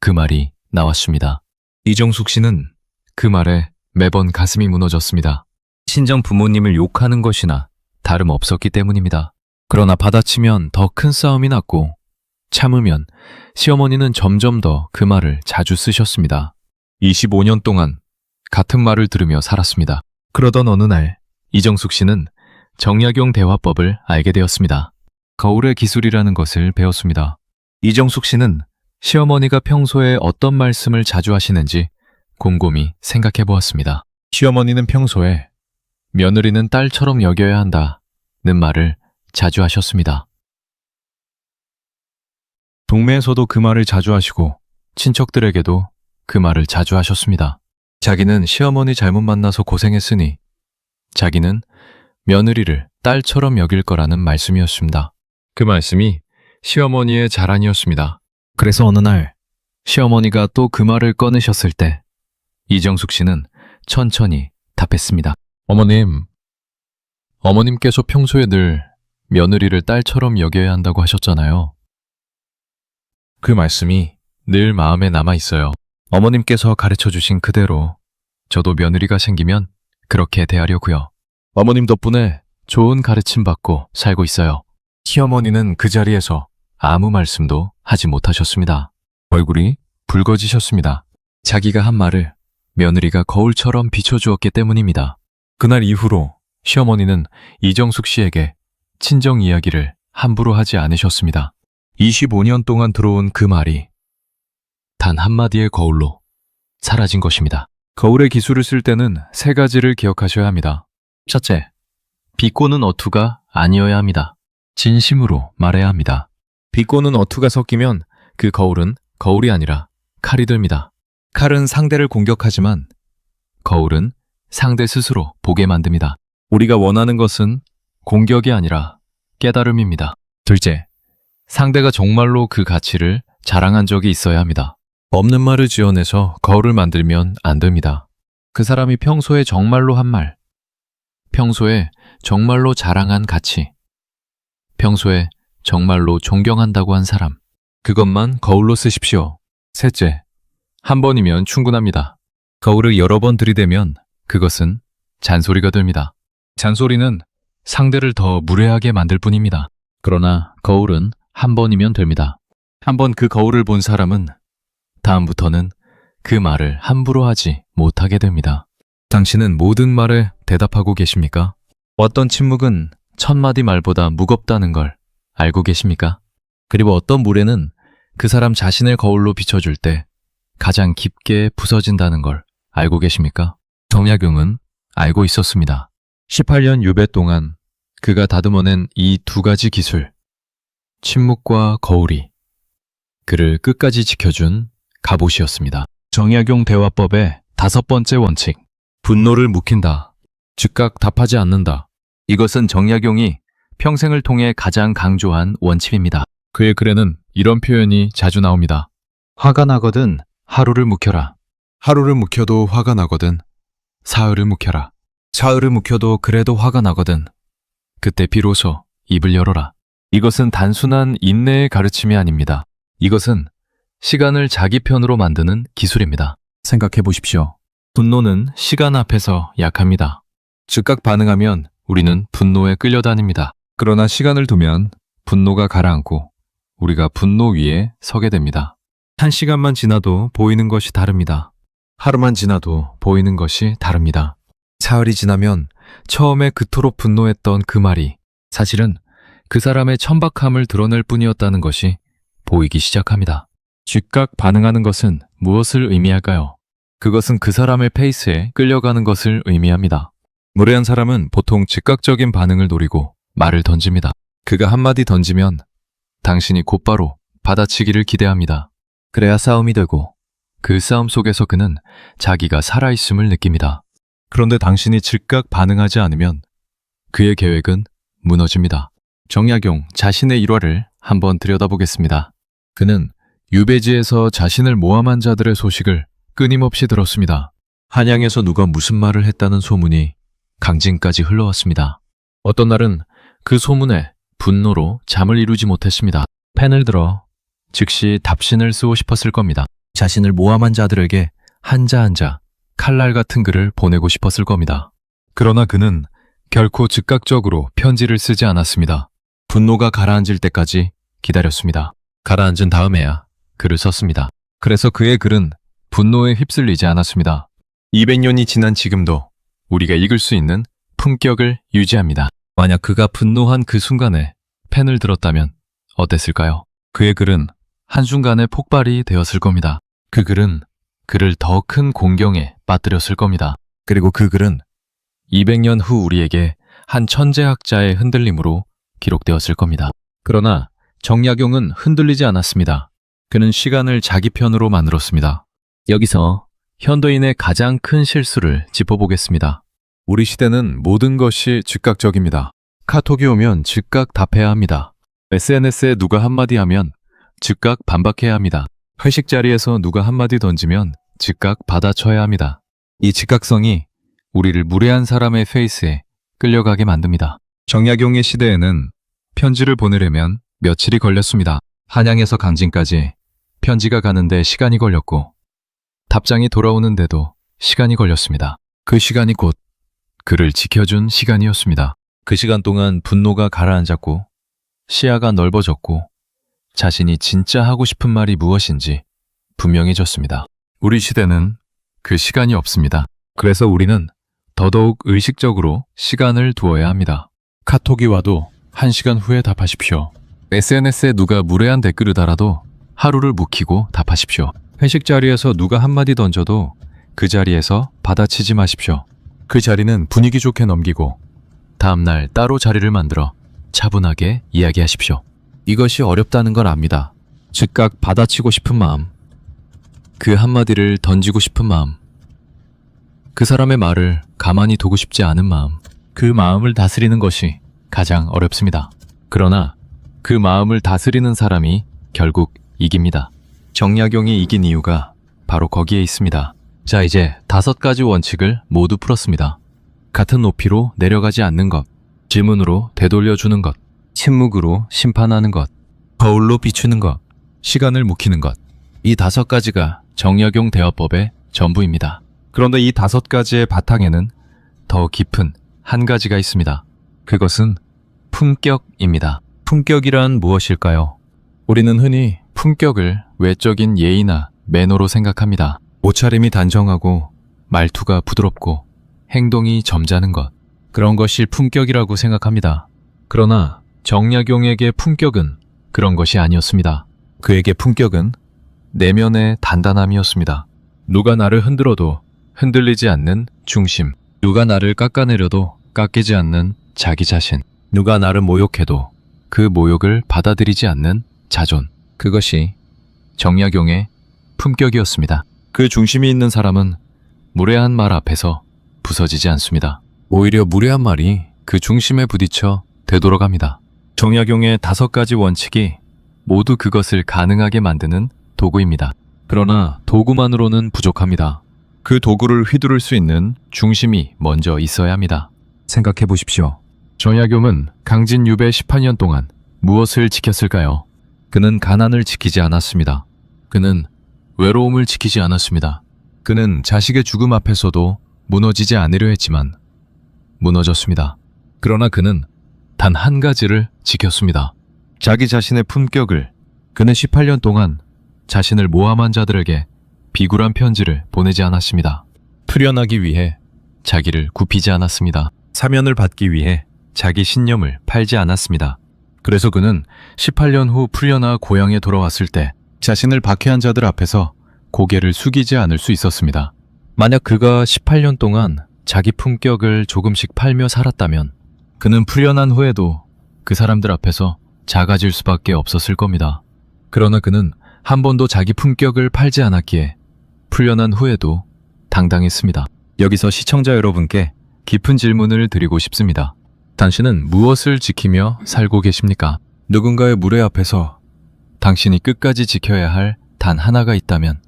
그 말이 나왔습니다. 이정숙 씨는 그 말에 매번 가슴이 무너졌습니다. 친정 부모님을 욕하는 것이나 다름없었기 때문입니다. 그러나 받아치면 더 큰 싸움이 났고 참으면 시어머니는 점점 더 그 말을 자주 쓰셨습니다. 25년 동안 같은 말을 들으며 살았습니다. 그러던 어느 날 이정숙 씨는 정약용 대화법을 알게 되었습니다. 거울의 기술이라는 것을 배웠습니다. 이정숙 씨는 시어머니가 평소에 어떤 말씀을 자주 하시는지 곰곰이 생각해 보았습니다. 시어머니는 평소에 며느리는 딸처럼 여겨야 한다는 말을 자주 하셨습니다. 동네에서도 그 말을 자주 하시고 친척들에게도 그 말을 자주 하셨습니다. 자기는 시어머니 잘못 만나서 고생했으니 자기는 며느리를 딸처럼 여길 거라는 말씀이었습니다. 그 말씀이 시어머니의 자랑이었습니다. 그래서 어느 날 시어머니가 또 그 말을 꺼내셨을 때 이정숙 씨는 천천히 답했습니다. 어머님께서 평소에 늘 며느리를 딸처럼 여겨야 한다고 하셨잖아요. 그 말씀이 늘 마음에 남아 있어요. 어머님께서 가르쳐 주신 그대로 저도 며느리가 생기면 그렇게 대하려고요. 어머님 덕분에 좋은 가르침 받고 살고 있어요. 시어머니는 그 자리에서 아무 말씀도 하지 못하셨습니다. 얼굴이 붉어지셨습니다. 자기가 한 말을 며느리가 거울처럼 비춰주었기 때문입니다. 그날 이후로 시어머니는 이정숙 씨에게 친정 이야기를 함부로 하지 않으셨습니다. 25년 동안 들어온 그 말이 단 한마디의 거울로 사라진 것입니다. 거울의 기술을 쓸 때는 세 가지를 기억하셔야 합니다. 첫째, 비꼬는 어투가 아니어야 합니다. 진심으로 말해야 합니다. 비꼬는 어투가 섞이면 그 거울은 거울이 아니라 칼이 됩니다. 칼은 상대를 공격하지만 거울은 상대 스스로 보게 만듭니다. 우리가 원하는 것은 공격이 아니라 깨달음입니다. 둘째, 상대가 정말로 그 가치를 자랑한 적이 있어야 합니다. 없는 말을 지어내서 거울을 만들면 안 됩니다. 그 사람이 평소에 정말로 한 말, 평소에 정말로 자랑한 가치, 평소에 정말로 존경한다고 한 사람, 그것만 거울로 쓰십시오. 셋째, 한 번이면 충분합니다. 거울을 여러 번 들이대면 그것은 잔소리가 됩니다. 잔소리는 상대를 더 무례하게 만들 뿐입니다. 그러나 거울은 한 번이면 됩니다. 한 번 그 거울을 본 사람은 다음부터는 그 말을 함부로 하지 못하게 됩니다. 당신은 모든 말에 대답하고 계십니까? 어떤 침묵은 천마디 말보다 무겁다는 걸 알고 계십니까? 그리고 어떤 무례는 그 사람 자신을 거울로 비춰줄 때 가장 깊게 부서진다는 걸 알고 계십니까? 정약용은 알고 있었습니다. 18년 유배 동안 그가 다듬어낸 이 두 가지 기술, 침묵과 거울이 그를 끝까지 지켜준 갑옷이었습니다. 정약용 대화법의 5번째 원칙, 분노를 묵힌다, 즉각 답하지 않는다. 이것은 정약용이 평생을 통해 가장 강조한 원칙입니다. 그의 글에는 이런 표현이 자주 나옵니다. 화가 나거든 하루를 묵혀라. 하루를 묵혀도 화가 나거든 사흘을 묵혀라. 사흘을 묵혀도 그래도 화가 나거든. 그때 비로소 입을 열어라. 이것은 단순한 인내의 가르침이 아닙니다. 이것은 시간을 자기 편으로 만드는 기술입니다. 생각해 보십시오. 분노는 시간 앞에서 약합니다. 즉각 반응하면 우리는 분노에 끌려다닙니다. 그러나 시간을 두면 분노가 가라앉고 우리가 분노 위에 서게 됩니다. 한 시간만 지나도 보이는 것이 다릅니다. 하루만 지나도 보이는 것이 다릅니다. 사흘이 지나면 처음에 그토록 분노했던 그 말이 사실은 그 사람의 천박함을 드러낼 뿐이었다는 것이 보이기 시작합니다. 즉각 반응하는 것은 무엇을 의미할까요? 그것은 그 사람의 페이스에 끌려가는 것을 의미합니다. 무례한 사람은 보통 즉각적인 반응을 노리고 말을 던집니다. 그가 한마디 던지면 당신이 곧바로 받아치기를 기대합니다. 그래야 싸움이 되고 그 싸움 속에서 그는 자기가 살아있음을 느낍니다. 그런데 당신이 즉각 반응하지 않으면 그의 계획은 무너집니다. 정약용 자신의 일화를 한번 들여다보겠습니다. 그는 유배지에서 자신을 모함한 자들의 소식을 끊임없이 들었습니다. 한양에서 누가 무슨 말을 했다는 소문이 강진까지 흘러왔습니다. 어떤 날은 그 소문에 분노로 잠을 이루지 못했습니다. 펜을 들어 즉시 답신을 쓰고 싶었을 겁니다. 자신을 모함한 자들에게 한자 한자 칼날 같은 글을 보내고 싶었을 겁니다. 그러나 그는 결코 즉각적으로 편지를 쓰지 않았습니다. 분노가 가라앉을 때까지 기다렸습니다. 가라앉은 다음에야 글을 썼습니다. 그래서 그의 글은 분노에 휩쓸리지 않았습니다. 200년이 지난 지금도 우리가 읽을 수 있는 품격을 유지합니다. 만약 그가 분노한 그 순간에 펜을 들었다면 어땠을까요? 그의 글은 한순간에 폭발이 되었을 겁니다. 그 글은 그를 더 큰 공경에 빠뜨렸을 겁니다. 그리고 그 글은 200년 후 우리에게 한 천재학자의 흔들림으로 기록되었을 겁니다. 그러나 정약용은 흔들리지 않았습니다. 그는 시간을 자기 편으로 만들었습니다. 여기서 현대인의 가장 큰 실수를 짚어보겠습니다. 우리 시대는 모든 것이 즉각적입니다. 카톡이 오면 즉각 답해야 합니다. SNS에 누가 한마디 하면 즉각 반박해야 합니다. 회식 자리에서 누가 한마디 던지면 즉각 받아쳐야 합니다. 이 즉각성이 우리를 무례한 사람의 페이스에 끌려가게 만듭니다. 정약용의 시대에는 편지를 보내려면 며칠이 걸렸습니다. 한양에서 강진까지 편지가 가는데 시간이 걸렸고 답장이 돌아오는데도 시간이 걸렸습니다. 그 시간이 곧 그를 지켜준 시간이었습니다. 그 시간 동안 분노가 가라앉았고 시야가 넓어졌고 자신이 진짜 하고 싶은 말이 무엇인지 분명해졌습니다. 우리 시대는 그 시간이 없습니다. 그래서 우리는 더더욱 의식적으로 시간을 두어야 합니다. 카톡이 와도 1시간 후에 답하십시오. SNS에 누가 무례한 댓글을 달아도 하루를 묵히고 답하십시오. 회식 자리에서 누가 한마디 던져도 그 자리에서 받아치지 마십시오. 그 자리는 분위기 좋게 넘기고 다음날 따로 자리를 만들어 차분하게 이야기하십시오. 이것이 어렵다는 걸 압니다. 즉각 받아치고 싶은 마음, 그 한마디를 던지고 싶은 마음, 그 사람의 말을 가만히 두고 싶지 않은 마음, 그 마음을 다스리는 것이 가장 어렵습니다. 그러나 그 마음을 다스리는 사람이 결국 이깁니다. 정약용이 이긴 이유가 바로 거기에 있습니다. 자, 이제 5가지 원칙을 모두 풀었습니다. 같은 높이로 내려가지 않는 것, 질문으로 되돌려주는 것, 침묵으로 심판하는 것, 거울로 비추는 것, 시간을 묵히는 것. 이 5가지가 정약용 대화법의 전부입니다. 그런데 이 5가지의 바탕에는 더 깊은 한 가지가 있습니다. 그것은 품격입니다. 품격이란 무엇일까요? 우리는 흔히 품격을 외적인 예의나 매너로 생각합니다. 옷차림이 단정하고 말투가 부드럽고 행동이 점잖은 것, 그런 것이 품격이라고 생각합니다. 그러나 정약용에게 품격은 그런 것이 아니었습니다. 그에게 품격은 내면의 단단함이었습니다. 누가 나를 흔들어도 흔들리지 않는 중심, 누가 나를 깎아내려도 깎이지 않는 자기 자신, 누가 나를 모욕해도 그 모욕을 받아들이지 않는 자존, 그것이 정약용의 품격이었습니다. 그 중심이 있는 사람은 무례한 말 앞에서 부서지지 않습니다. 오히려 무례한 말이 그 중심에 부딪혀 되돌아갑니다. 정약용의 5가지 원칙이 모두 그것을 가능하게 만드는 도구입니다. 그러나 도구만으로는 부족합니다. 그 도구를 휘두를 수 있는 중심이 먼저 있어야 합니다. 생각해 보십시오. 정약용은 강진유배 18년 동안 무엇을 지켰을까요? 그는 가난을 지키지 않았습니다. 그는 외로움을 지키지 않았습니다. 그는 자식의 죽음 앞에서도 무너지지 않으려 했지만 무너졌습니다. 그러나 그는 단 한 가지를 지켰습니다. 자기 자신의 품격을. 그는 18년 동안 자신을 모함한 자들에게 비굴한 편지를 보내지 않았습니다. 풀려나기 위해 자기를 굽히지 않았습니다. 사면을 받기 위해 자기 신념을 팔지 않았습니다. 그래서 그는 18년 후 풀려나 고향에 돌아왔을 때 자신을 박해한 자들 앞에서 고개를 숙이지 않을 수 있었습니다. 만약 그가 18년 동안 자기 품격을 조금씩 팔며 살았다면 그는 풀려난 후에도 그 사람들 앞에서 작아질 수밖에 없었을 겁니다. 그러나 그는 한 번도 자기 품격을 팔지 않았기에 풀려난 후에도 당당했습니다. 여기서 시청자 여러분께 깊은 질문을 드리고 싶습니다. 당신은 무엇을 지키며 살고 계십니까? 누군가의 무례 앞에서 당신이 끝까지 지켜야 할 단 하나가 있다면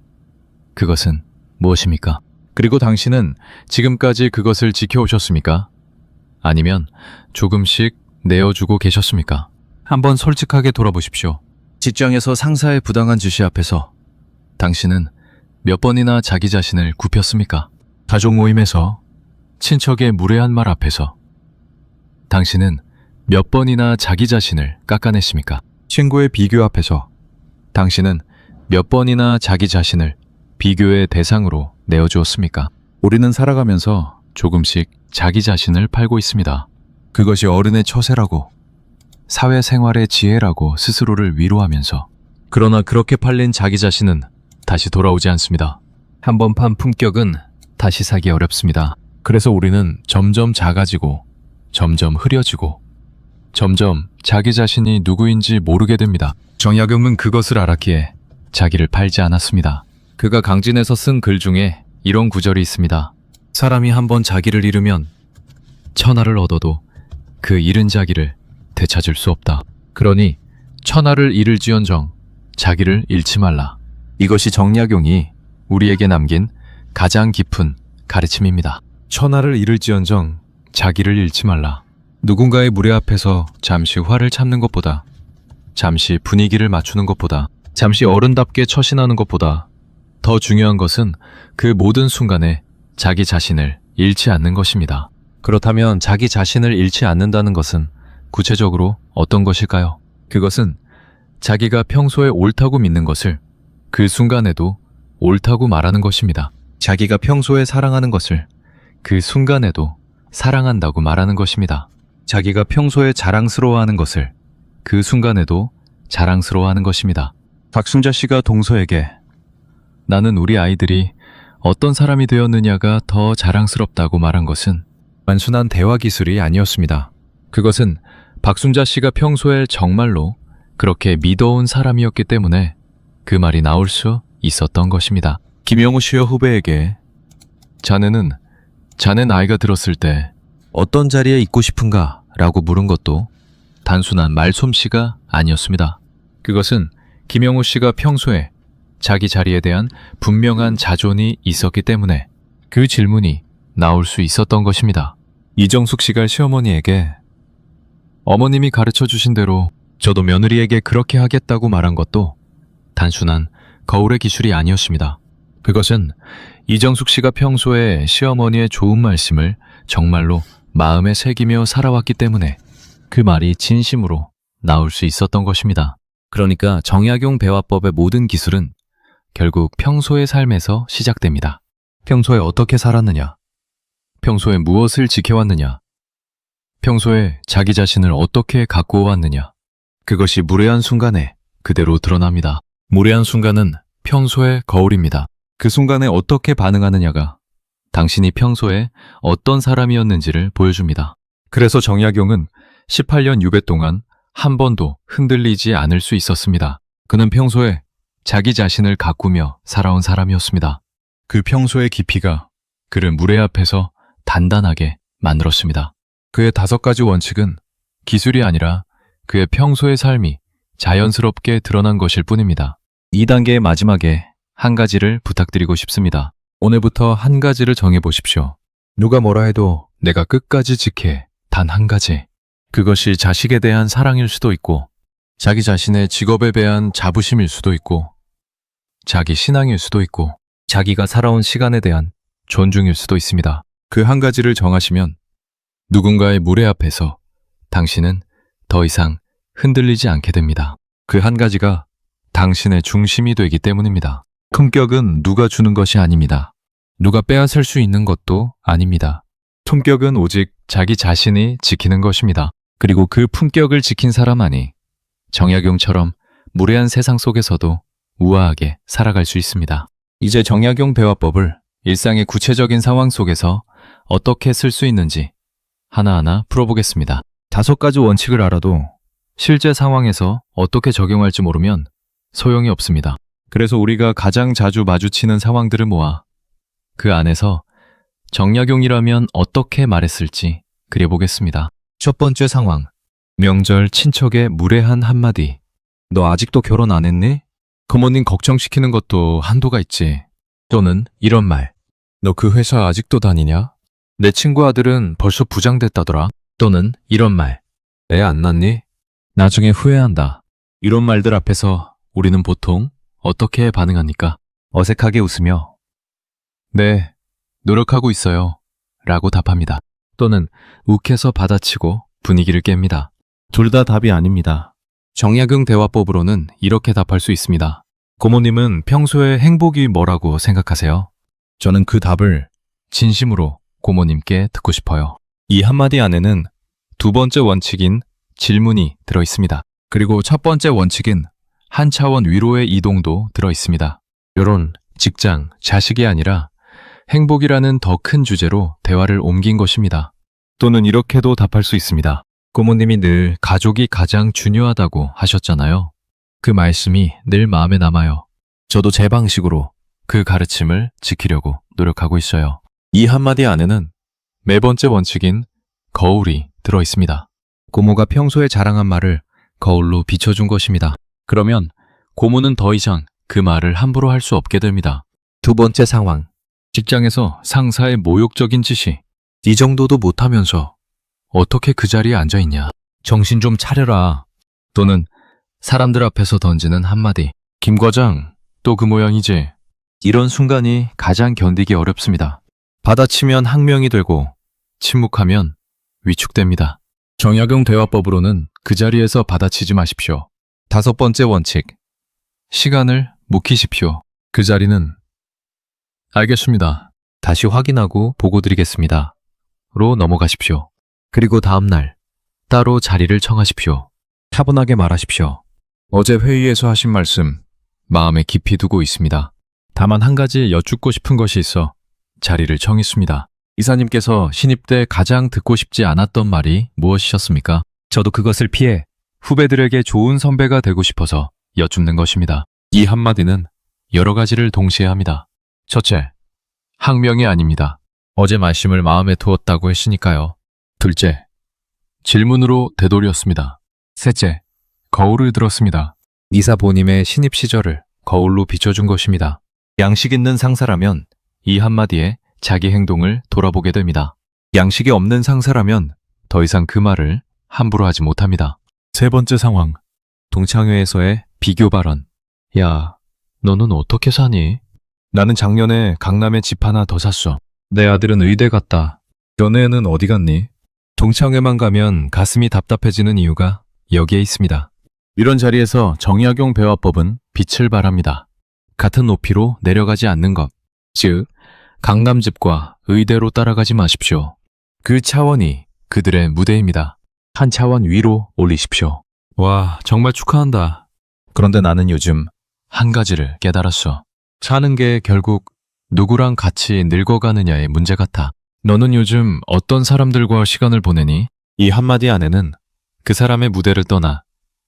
그것은 무엇입니까? 그리고 당신은 지금까지 그것을 지켜오셨습니까? 아니면 조금씩 내어주고 계셨습니까? 한번 솔직하게 돌아보십시오. 직장에서 상사의 부당한 지시 앞에서 당신은 몇 번이나 자기 자신을 굽혔습니까? 가족 모임에서 친척의 무례한 말 앞에서 당신은 몇 번이나 자기 자신을 깎아냈습니까? 친구의 비교 앞에서 당신은 몇 번이나 자기 자신을 비교의 대상으로 내어주었습니까? 우리는 살아가면서 조금씩 자기 자신을 팔고 있습니다. 그것이 어른의 처세라고, 사회생활의 지혜라고 스스로를 위로하면서. 그러나 그렇게 팔린 자기 자신은 다시 돌아오지 않습니다. 한번 판 품격은 다시 사기 어렵습니다. 그래서 우리는 점점 작아지고 점점 흐려지고 점점 자기 자신이 누구인지 모르게 됩니다. 정약용은 그것을 알았기에 자기를 팔지 않았습니다. 그가 강진에서 쓴 글 중에 이런 구절이 있습니다. 사람이 한번 자기를 잃으면 천하를 얻어도 그 잃은 자기를 되찾을 수 없다. 그러니 천하를 잃을지언정 자기를 잃지 말라. 이것이 정약용이 우리에게 남긴 가장 깊은 가르침입니다. 천하를 잃을지언정 자기를 잃지 말라. 누군가의 무례 앞에서 잠시 화를 참는 것보다, 잠시 분위기를 맞추는 것보다, 잠시 어른답게 처신하는 것보다 더 중요한 것은 그 모든 순간에 자기 자신을 잃지 않는 것입니다. 그렇다면 자기 자신을 잃지 않는다는 것은 구체적으로 어떤 것일까요? 그것은 자기가 평소에 옳다고 믿는 것을 그 순간에도 옳다고 말하는 것입니다. 자기가 평소에 사랑하는 것을 그 순간에도 사랑한다고 말하는 것입니다. 자기가 평소에 자랑스러워하는 것을 그 순간에도 자랑스러워하는 것입니다. 박순자 씨가 동서에게 나는 우리 아이들이 어떤 사람이 되었느냐가 더 자랑스럽다고 말한 것은 단순한 대화 기술이 아니었습니다. 그것은 박순자 씨가 평소에 정말로 그렇게 믿어온 사람이었기 때문에 그 말이 나올 수 있었던 것입니다. 김영우 씨와 후배에게 자네 나이가 들었을 때 어떤 자리에 있고 싶은가? 라고 물은 것도 단순한 말솜씨가 아니었습니다. 그것은 김영우 씨가 평소에 자기 자리에 대한 분명한 자존이 있었기 때문에 그 질문이 나올 수 있었던 것입니다. 이정숙 씨가 시어머니에게 어머님이 가르쳐 주신 대로 저도 며느리에게 그렇게 하겠다고 말한 것도 단순한 거울의 기술이 아니었습니다. 그것은 이정숙 씨가 평소에 시어머니의 좋은 말씀을 정말로 마음에 새기며 살아왔기 때문에 그 말이 진심으로 나올 수 있었던 것입니다. 그러니까 정약용 배화법의 모든 기술은 결국 평소의 삶에서 시작됩니다. 평소에 어떻게 살았느냐? 평소에 무엇을 지켜왔느냐? 평소에 자기 자신을 어떻게 가꾸어 왔느냐? 그것이 무례한 순간에 그대로 드러납니다. 무례한 순간은 평소의 거울입니다. 그 순간에 어떻게 반응하느냐가 당신이 평소에 어떤 사람이었는지를 보여줍니다. 그래서 정약용은 18년 유배 동안 한 번도 흔들리지 않을 수 있었습니다. 그는 평소에 자기 자신을 가꾸며 살아온 사람이었습니다. 그 평소의 깊이가 그를 무례 앞에서 단단하게 만들었습니다. 그의 5가지 원칙은 기술이 아니라 그의 평소의 삶이 자연스럽게 드러난 것일 뿐입니다. 2단계의 마지막에 한 가지를 부탁드리고 싶습니다. 오늘부터 한 가지를 정해보십시오. 누가 뭐라 해도 내가 끝까지 지켜. 단 한 가지. 그것이 자식에 대한 사랑일 수도 있고, 자기 자신의 직업에 대한 자부심일 수도 있고, 자기 신앙일 수도 있고, 자기가 살아온 시간에 대한 존중일 수도 있습니다. 그 한 가지를 정하시면 누군가의 무례 앞에서 당신은 더 이상 흔들리지 않게 됩니다. 그 한 가지가 당신의 중심이 되기 때문입니다. 품격은 누가 주는 것이 아닙니다. 누가 빼앗을 수 있는 것도 아닙니다. 품격은 오직 자기 자신이 지키는 것입니다. 그리고 그 품격을 지킨 사람만이 정약용처럼 무례한 세상 속에서도 우아하게 살아갈 수 있습니다. 이제 정약용 대화법을 일상의 구체적인 상황 속에서 어떻게 쓸 수 있는지 하나하나 풀어보겠습니다. 5가지 원칙을 알아도 실제 상황에서 어떻게 적용할지 모르면 소용이 없습니다. 그래서 우리가 가장 자주 마주치는 상황들을 모아 그 안에서 정약용이라면 어떻게 말했을지 그려보겠습니다. 첫 번째 상황. 명절 친척의 무례한 한마디. 너 아직도 결혼 안 했니? 부모님 걱정시키는 것도 한도가 있지. 또는 이런 말. 너 그 회사 아직도 다니냐? 내 친구 아들은 벌써 부장 됐다더라. 또는 이런 말. 애 안 낳니? 나중에 후회한다. 이런 말들 앞에서 우리는 보통 어떻게 반응합니까? 어색하게 웃으며 네, 노력하고 있어요 라고 답합니다. 또는 욱해서 받아치고 분위기를 깹니다. 둘 다 답이 아닙니다. 정약용 대화법으로는 이렇게 답할 수 있습니다. 고모님은 평소에 행복이 뭐라고 생각하세요? 저는 그 답을 진심으로 고모님께 듣고 싶어요. 이 한마디 안에는 두 번째 원칙인 질문이 들어 있습니다. 그리고 첫 번째 원칙인 한 차원 위로의 이동도 들어 있습니다. 결혼, 직장, 자식이 아니라 행복이라는 더 큰 주제로 대화를 옮긴 것입니다. 또는 이렇게도 답할 수 있습니다. 고모님이 늘 가족이 가장 중요하다고 하셨잖아요. 그 말씀이 늘 마음에 남아요. 저도 제 방식으로 그 가르침을 지키려고 노력하고 있어요. 이 한마디 안에는 네 번째 원칙인 거울이 들어 있습니다. 고모가 평소에 자랑한 말을 거울로 비춰준 것입니다. 그러면 고모는 더 이상 그 말을 함부로 할 수 없게 됩니다. 두 번째 상황. 직장에서 상사의 모욕적인 짓이 이 정도도 못하면서 어떻게 그 자리에 앉아있냐. 정신 좀 차려라. 또는 사람들 앞에서 던지는 한마디. 김 과장, 또 그 모양이지. 이런 순간이 가장 견디기 어렵습니다. 받아치면 항명이 되고 침묵하면 위축됩니다. 정약용 대화법으로는 그 자리에서 받아치지 마십시오. 5번째 원칙. 시간을 묵히십시오. 그 자리는 알겠습니다. 다시 확인하고 보고 드리겠습니다. 로 넘어가십시오. 그리고 다음날 따로 자리를 청하십시오. 차분하게 말하십시오. 어제 회의에서 하신 말씀 마음에 깊이 두고 있습니다. 다만 한 가지 여쭙고 싶은 것이 있어 자리를 청했습니다. 이사님께서 신입 때 가장 듣고 싶지 않았던 말이 무엇이셨습니까? 저도 그것을 피해 후배들에게 좋은 선배가 되고 싶어서 여쭙는 것입니다. 이 한마디는 여러 가지를 동시에 합니다. 첫째, 항명이 아닙니다. 어제 말씀을 마음에 두었다고 했으니까요. 둘째, 질문으로 되돌렸습니다. 셋째, 거울을 들었습니다. 이사 본임의 신입 시절을 거울로 비춰준 것입니다. 양식 있는 상사라면 이 한마디에 자기 행동을 돌아보게 됩니다. 양식이 없는 상사라면 더 이상 그 말을 함부로 하지 못합니다. 세 번째 상황. 동창회에서의 비교 발언. 야, 너는 어떻게 사니? 나는 작년에 강남에 집 하나 더 샀어. 내 아들은 의대 갔다. 너네는 어디 갔니? 동창회만 가면 가슴이 답답해지는 이유가 여기에 있습니다. 이런 자리에서 정약용 배화법은 빛을 발합니다. 같은 높이로 내려가지 않는 것. 즉, 강남집과 의대로 따라가지 마십시오. 그 차원이 그들의 무대입니다. 한 차원 위로 올리십시오. 와, 정말 축하한다. 그런데 나는 요즘 한 가지를 깨달았어. 사는 게 결국 누구랑 같이 늙어가느냐의 문제 같아. 너는 요즘 어떤 사람들과 시간을 보내니? 이 한마디 안에는 그 사람의 무대를 떠나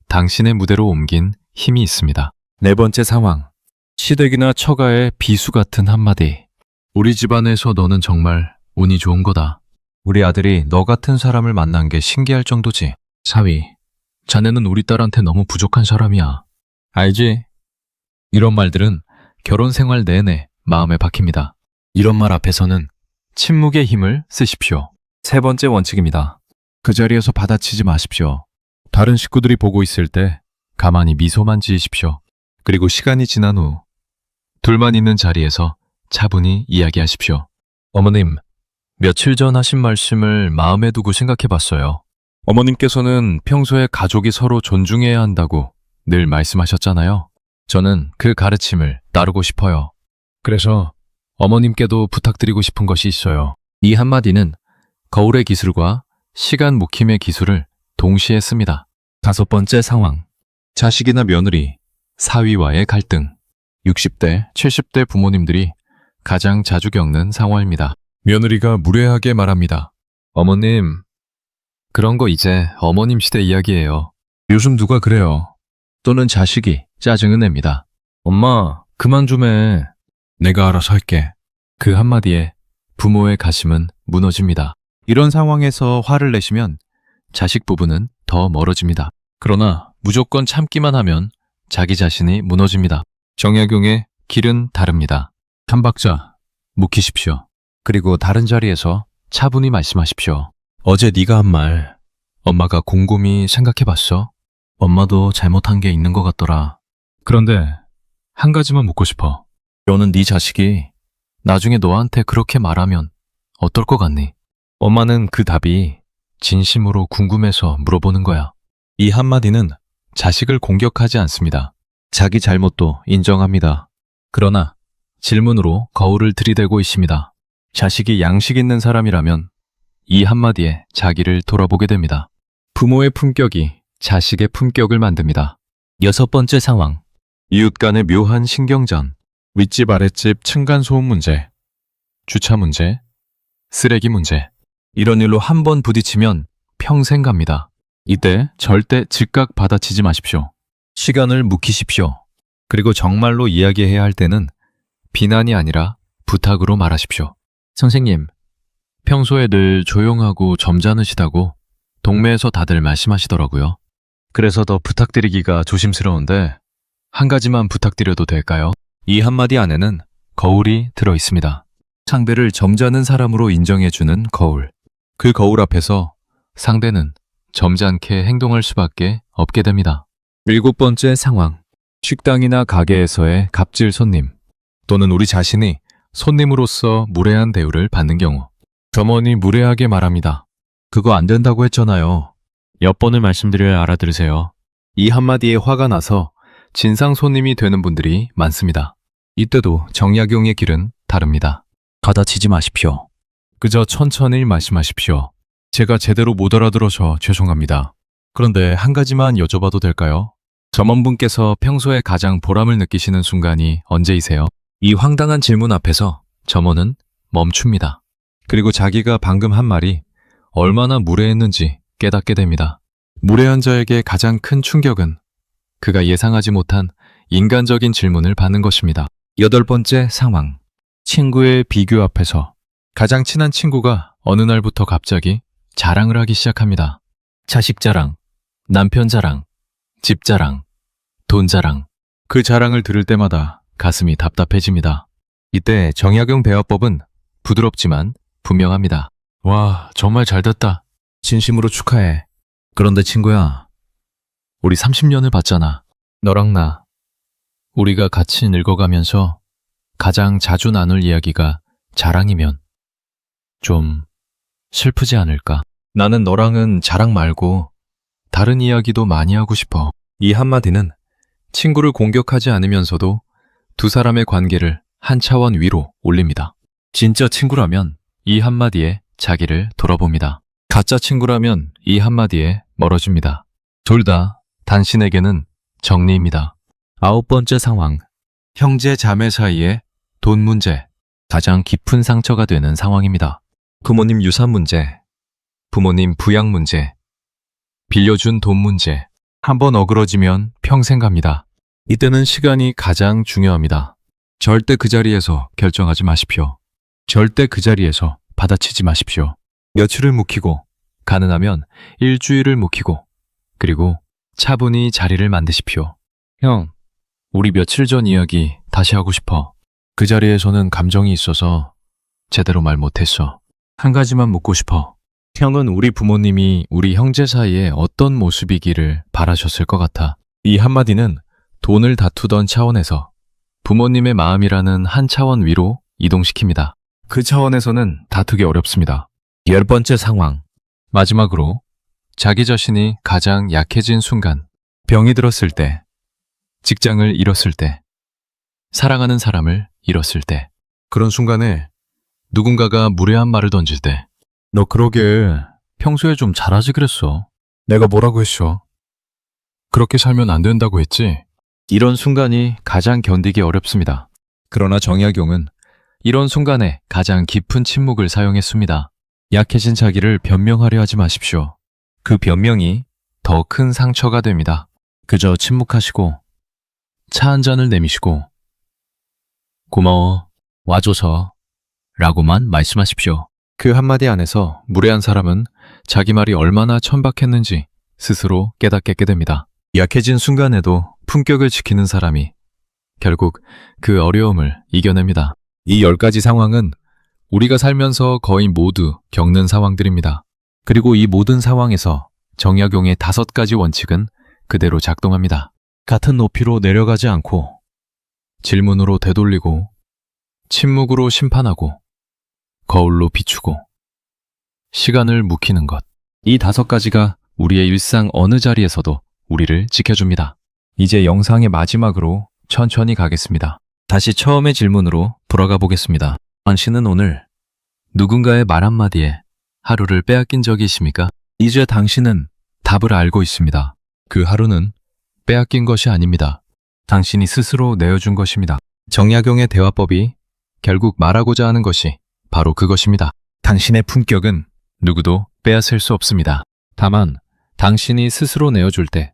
당신의 무대로 옮긴 힘이 있습니다. 네 번째 상황. 시댁이나 처가의 비수 같은 한마디. 우리 집안에서 너는 정말 운이 좋은 거다. 우리 아들이 너 같은 사람을 만난 게 신기할 정도지. 사위, 자네는 우리 딸한테 너무 부족한 사람이야. 알지? 이런 말들은 결혼 생활 내내 마음에 박힙니다. 이런 말 앞에서는 침묵의 힘을 쓰십시오. 세 번째 원칙입니다. 그 자리에서 받아치지 마십시오. 다른 식구들이 보고 있을 때 가만히 미소만 지으십시오. 그리고 시간이 지난 후 둘만 있는 자리에서 차분히 이야기하십시오. 어머님, 며칠 전 하신 말씀을 마음에 두고 생각해 봤어요. 어머님께서는 평소에 가족이 서로 존중해야 한다고 늘 말씀하셨잖아요. 저는 그 가르침을 따르고 싶어요. 그래서 어머님께도 부탁드리고 싶은 것이 있어요. 이 한마디는 거울의 기술과 시간 묵힘의 기술을 동시에 씁니다. 다섯 번째 상황. 자식이나 며느리, 사위와의 갈등. 60대, 70대 부모님들이 가장 자주 겪는 상황입니다. 며느리가 무례하게 말합니다. 어머님, 그런 거 이제 어머님 시대 이야기예요. 요즘 누가 그래요? 또는 자식이 짜증을 냅니다. 엄마, 그만 좀 해. 내가 알아서 할게. 그 한마디에 부모의 가심은 무너집니다. 이런 상황에서 화를 내시면 자식 부부는 더 멀어집니다. 그러나 무조건 참기만 하면 자기 자신이 무너집니다. 정약용의 길은 다릅니다. 한 박자 묵히십시오. 그리고 다른 자리에서 차분히 말씀하십시오. 어제 네가 한 말 엄마가 곰곰이 생각해봤어. 엄마도 잘못한 게 있는 것 같더라. 그런데 한 가지만 묻고 싶어. 너는 네 자식이 나중에 너한테 그렇게 말하면 어떨 것 같니? 엄마는 그 답이 진심으로 궁금해서 물어보는 거야. 이 한마디는 자식을 공격하지 않습니다. 자기 잘못도 인정합니다. 그러나 질문으로 거울을 들이대고 있습니다. 자식이 양식 있는 사람이라면 이 한마디에 자기를 돌아보게 됩니다. 부모의 품격이 자식의 품격을 만듭니다. 여섯 번째 상황. 이웃 간의 묘한 신경전. 윗집 아랫집 층간소음 문제, 주차 문제, 쓰레기 문제. 이런 일로 한 번 부딪히면 평생 갑니다. 이때 절대 즉각 받아치지 마십시오. 시간을 묵히십시오. 그리고 정말로 이야기해야 할 때는 비난이 아니라 부탁으로 말하십시오. 선생님, 평소에 늘 조용하고 점잖으시다고 동네에서 다들 말씀하시더라고요. 그래서 더 부탁드리기가 조심스러운데 한 가지만 부탁드려도 될까요? 이 한마디 안에는 거울이 들어 있습니다. 상대를 점잖은 사람으로 인정해주는 거울. 그 거울 앞에서 상대는 점잖게 행동할 수밖에 없게 됩니다. 일곱 번째 상황. 식당이나 가게에서의 갑질 손님 또는 우리 자신이 손님으로서 무례한 대우를 받는 경우. 점원이 무례하게 말합니다. 그거 안 된다고 했잖아요. 몇 번을 말씀드려야 알아들으세요. 이 한마디에 화가 나서 진상 손님이 되는 분들이 많습니다. 이때도 정약용의 길은 다릅니다. 받아치지 마십시오. 그저 천천히 말씀하십시오. 제가 제대로 못 알아들어서 죄송합니다. 그런데 한 가지만 여쭤봐도 될까요? 점원분께서 평소에 가장 보람을 느끼시는 순간이 언제이세요? 이 황당한 질문 앞에서 점원은 멈춥니다. 그리고 자기가 방금 한 말이 얼마나 무례했는지 깨닫게 됩니다. 무례한 자에게 가장 큰 충격은 그가 예상하지 못한 인간적인 질문을 받는 것입니다. 여덟 번째 상황. 친구의 비교 앞에서 가장 친한 친구가 어느 날부터 갑자기 자랑을 하기 시작합니다. 자식 자랑, 남편 자랑, 집 자랑, 돈 자랑. 그 자랑을 들을 때마다 가슴이 답답해집니다. 이때 정약용 대화법은 부드럽지만 분명합니다. 와, 정말 잘 됐다. 진심으로 축하해. 그런데 친구야, 우리 30년을 봤잖아. 너랑 나. 우리가 같이 늙어가면서 가장 자주 나눌 이야기가 자랑이면 좀 슬프지 않을까? 나는 너랑은 자랑 말고 다른 이야기도 많이 하고 싶어. 이 한마디는 친구를 공격하지 않으면서도 두 사람의 관계를 한 차원 위로 올립니다. 진짜 친구라면 이 한마디에 자기를 돌아봅니다. 가짜 친구라면 이 한마디에 멀어집니다. 둘 다 당신에게는 정리입니다. 아홉 번째 상황. 형제 자매 사이의 돈 문제. 가장 깊은 상처가 되는 상황입니다. 부모님 유산 문제, 부모님 부양 문제, 빌려준 돈 문제. 한번 어그러지면 평생 갑니다. 이때는 시간이 가장 중요합니다. 절대 그 자리에서 결정하지 마십시오. 절대 그 자리에서 받아치지 마십시오. 며칠을 묵히고, 가능하면 일주일을 묵히고, 그리고 차분히 자리를 만드십시오. 형, 우리 며칠 전 이야기 다시 하고 싶어. 그 자리에서는 감정이 있어서 제대로 말 못했어. 한 가지만 묻고 싶어. 형은 우리 부모님이 우리 형제 사이에 어떤 모습이기를 바라셨을 것 같아. 이 한마디는 돈을 다투던 차원에서 부모님의 마음이라는 한 차원 위로 이동시킵니다. 그 차원에서는 다투기 어렵습니다. 10번째 상황. 마지막으로 자기 자신이 가장 약해진 순간, 병이 들었을 때, 직장을 잃었을 때, 사랑하는 사람을 잃었을 때, 그런 순간에 누군가가 무례한 말을 던질 때, 너 그러게 평소에 좀 잘하지 그랬어. 내가 뭐라고 했어? 그렇게 살면 안 된다고 했지? 이런 순간이 가장 견디기 어렵습니다. 그러나 정약용은 이런 순간에 가장 깊은 침묵을 사용했습니다. 약해진 자기를 변명하려 하지 마십시오. 그 변명이 더 큰 상처가 됩니다. 그저 침묵하시고 차 한 잔을 내미시고 고마워, 와줘서 라고만 말씀하십시오. 그 한마디 안에서 무례한 사람은 자기 말이 얼마나 천박했는지 스스로 깨닫게 됩니다. 약해진 순간에도 품격을 지키는 사람이 결국 그 어려움을 이겨냅니다. 이 10가지 상황은 우리가 살면서 거의 모두 겪는 상황들입니다. 그리고 이 모든 상황에서 정약용의 5가지 원칙은 그대로 작동합니다. 같은 높이로 내려가지 않고, 질문으로 되돌리고, 침묵으로 심판하고, 거울로 비추고, 시간을 묵히는 것. 이 5가지가 우리의 일상 어느 자리에서도 우리를 지켜줍니다. 이제 영상의 마지막으로 천천히 가겠습니다. 다시 처음의 질문으로 돌아가 보겠습니다. 당신은 오늘 누군가의 말 한마디에 하루를 빼앗긴 적이 있습니까? 이제 당신은 답을 알고 있습니다. 그 하루는 빼앗긴 것이 아닙니다. 당신이 스스로 내어준 것입니다. 정약용의 대화법이 결국 말하고자 하는 것이 바로 그것입니다. 당신의 품격은 누구도 빼앗을 수 없습니다. 다만 당신이 스스로 내어줄 때,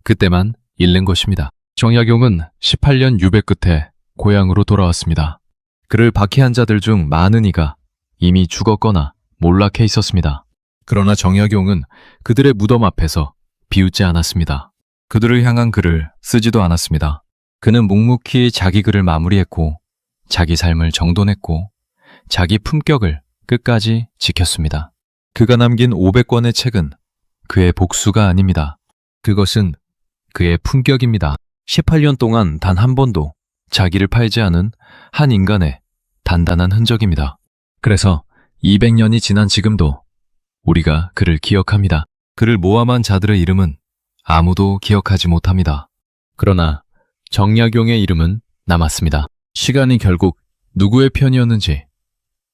그때만 잃는 것입니다. 정약용은 18년 유배 끝에 고향으로 돌아왔습니다. 그를 박해한 자들 중 많은 이가 이미 죽었거나 몰락해 있었습니다. 그러나 정약용은 그들의 무덤 앞에서 비웃지 않았습니다. 그들을 향한 글을 쓰지도 않았습니다. 그는 묵묵히 자기 글을 마무리했고 자기 삶을 정돈했고 자기 품격을 끝까지 지켰습니다. 그가 남긴 500권의 책은 그의 복수가 아닙니다. 그것은 그의 품격입니다. 18년 동안 단 한 번도 자기를 팔지 않은 한 인간의 단단한 흔적입니다. 그래서 200년이 지난 지금도 우리가 그를 기억합니다. 그를 모함한 자들의 이름은 아무도 기억하지 못합니다. 그러나 정약용의 이름은 남았습니다. 시간이 결국 누구의 편이었는지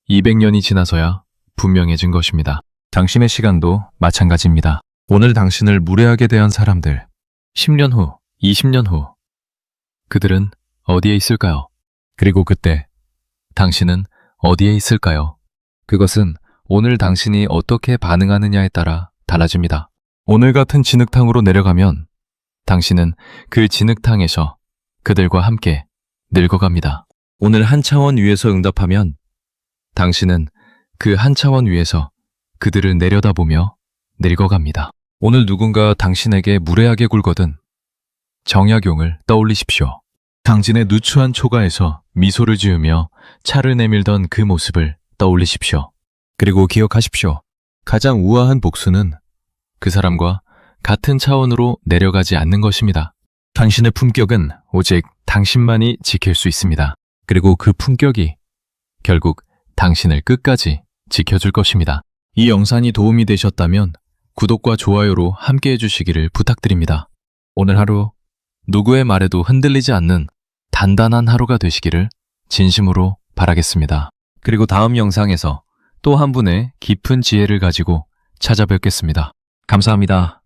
200년이 지나서야 분명해진 것입니다. 당신의 시간도 마찬가지입니다. 오늘 당신을 무례하게 대한 사람들, 10년 후, 20년 후 그들은 어디에 있을까요? 그리고 그때 당신은 어디에 있을까요? 그것은 오늘 당신이 어떻게 반응하느냐에 따라 달라집니다. 오늘 같은 진흙탕으로 내려가면 당신은 그 진흙탕에서 그들과 함께 늙어갑니다. 오늘 한 차원 위에서 응답하면 당신은 그 한 차원 위에서 그들을 내려다보며 늙어갑니다. 오늘 누군가 당신에게 무례하게 굴거든 정약용을 떠올리십시오. 당신의 누추한 초가에서 미소를 지으며 차를 내밀던 그 모습을 떠올리십시오. 그리고 기억하십시오. 가장 우아한 복수는 그 사람과 같은 차원으로 내려가지 않는 것입니다. 당신의 품격은 오직 당신만이 지킬 수 있습니다. 그리고 그 품격이 결국 당신을 끝까지 지켜줄 것입니다. 이 영상이 도움이 되셨다면 구독과 좋아요로 함께 해주시기를 부탁드립니다. 오늘 하루 누구의 말에도 흔들리지 않는 단단한 하루가 되시기를 진심으로 바라겠습니다. 그리고 다음 영상에서 또 한 분의 깊은 지혜를 가지고 찾아뵙겠습니다. 감사합니다.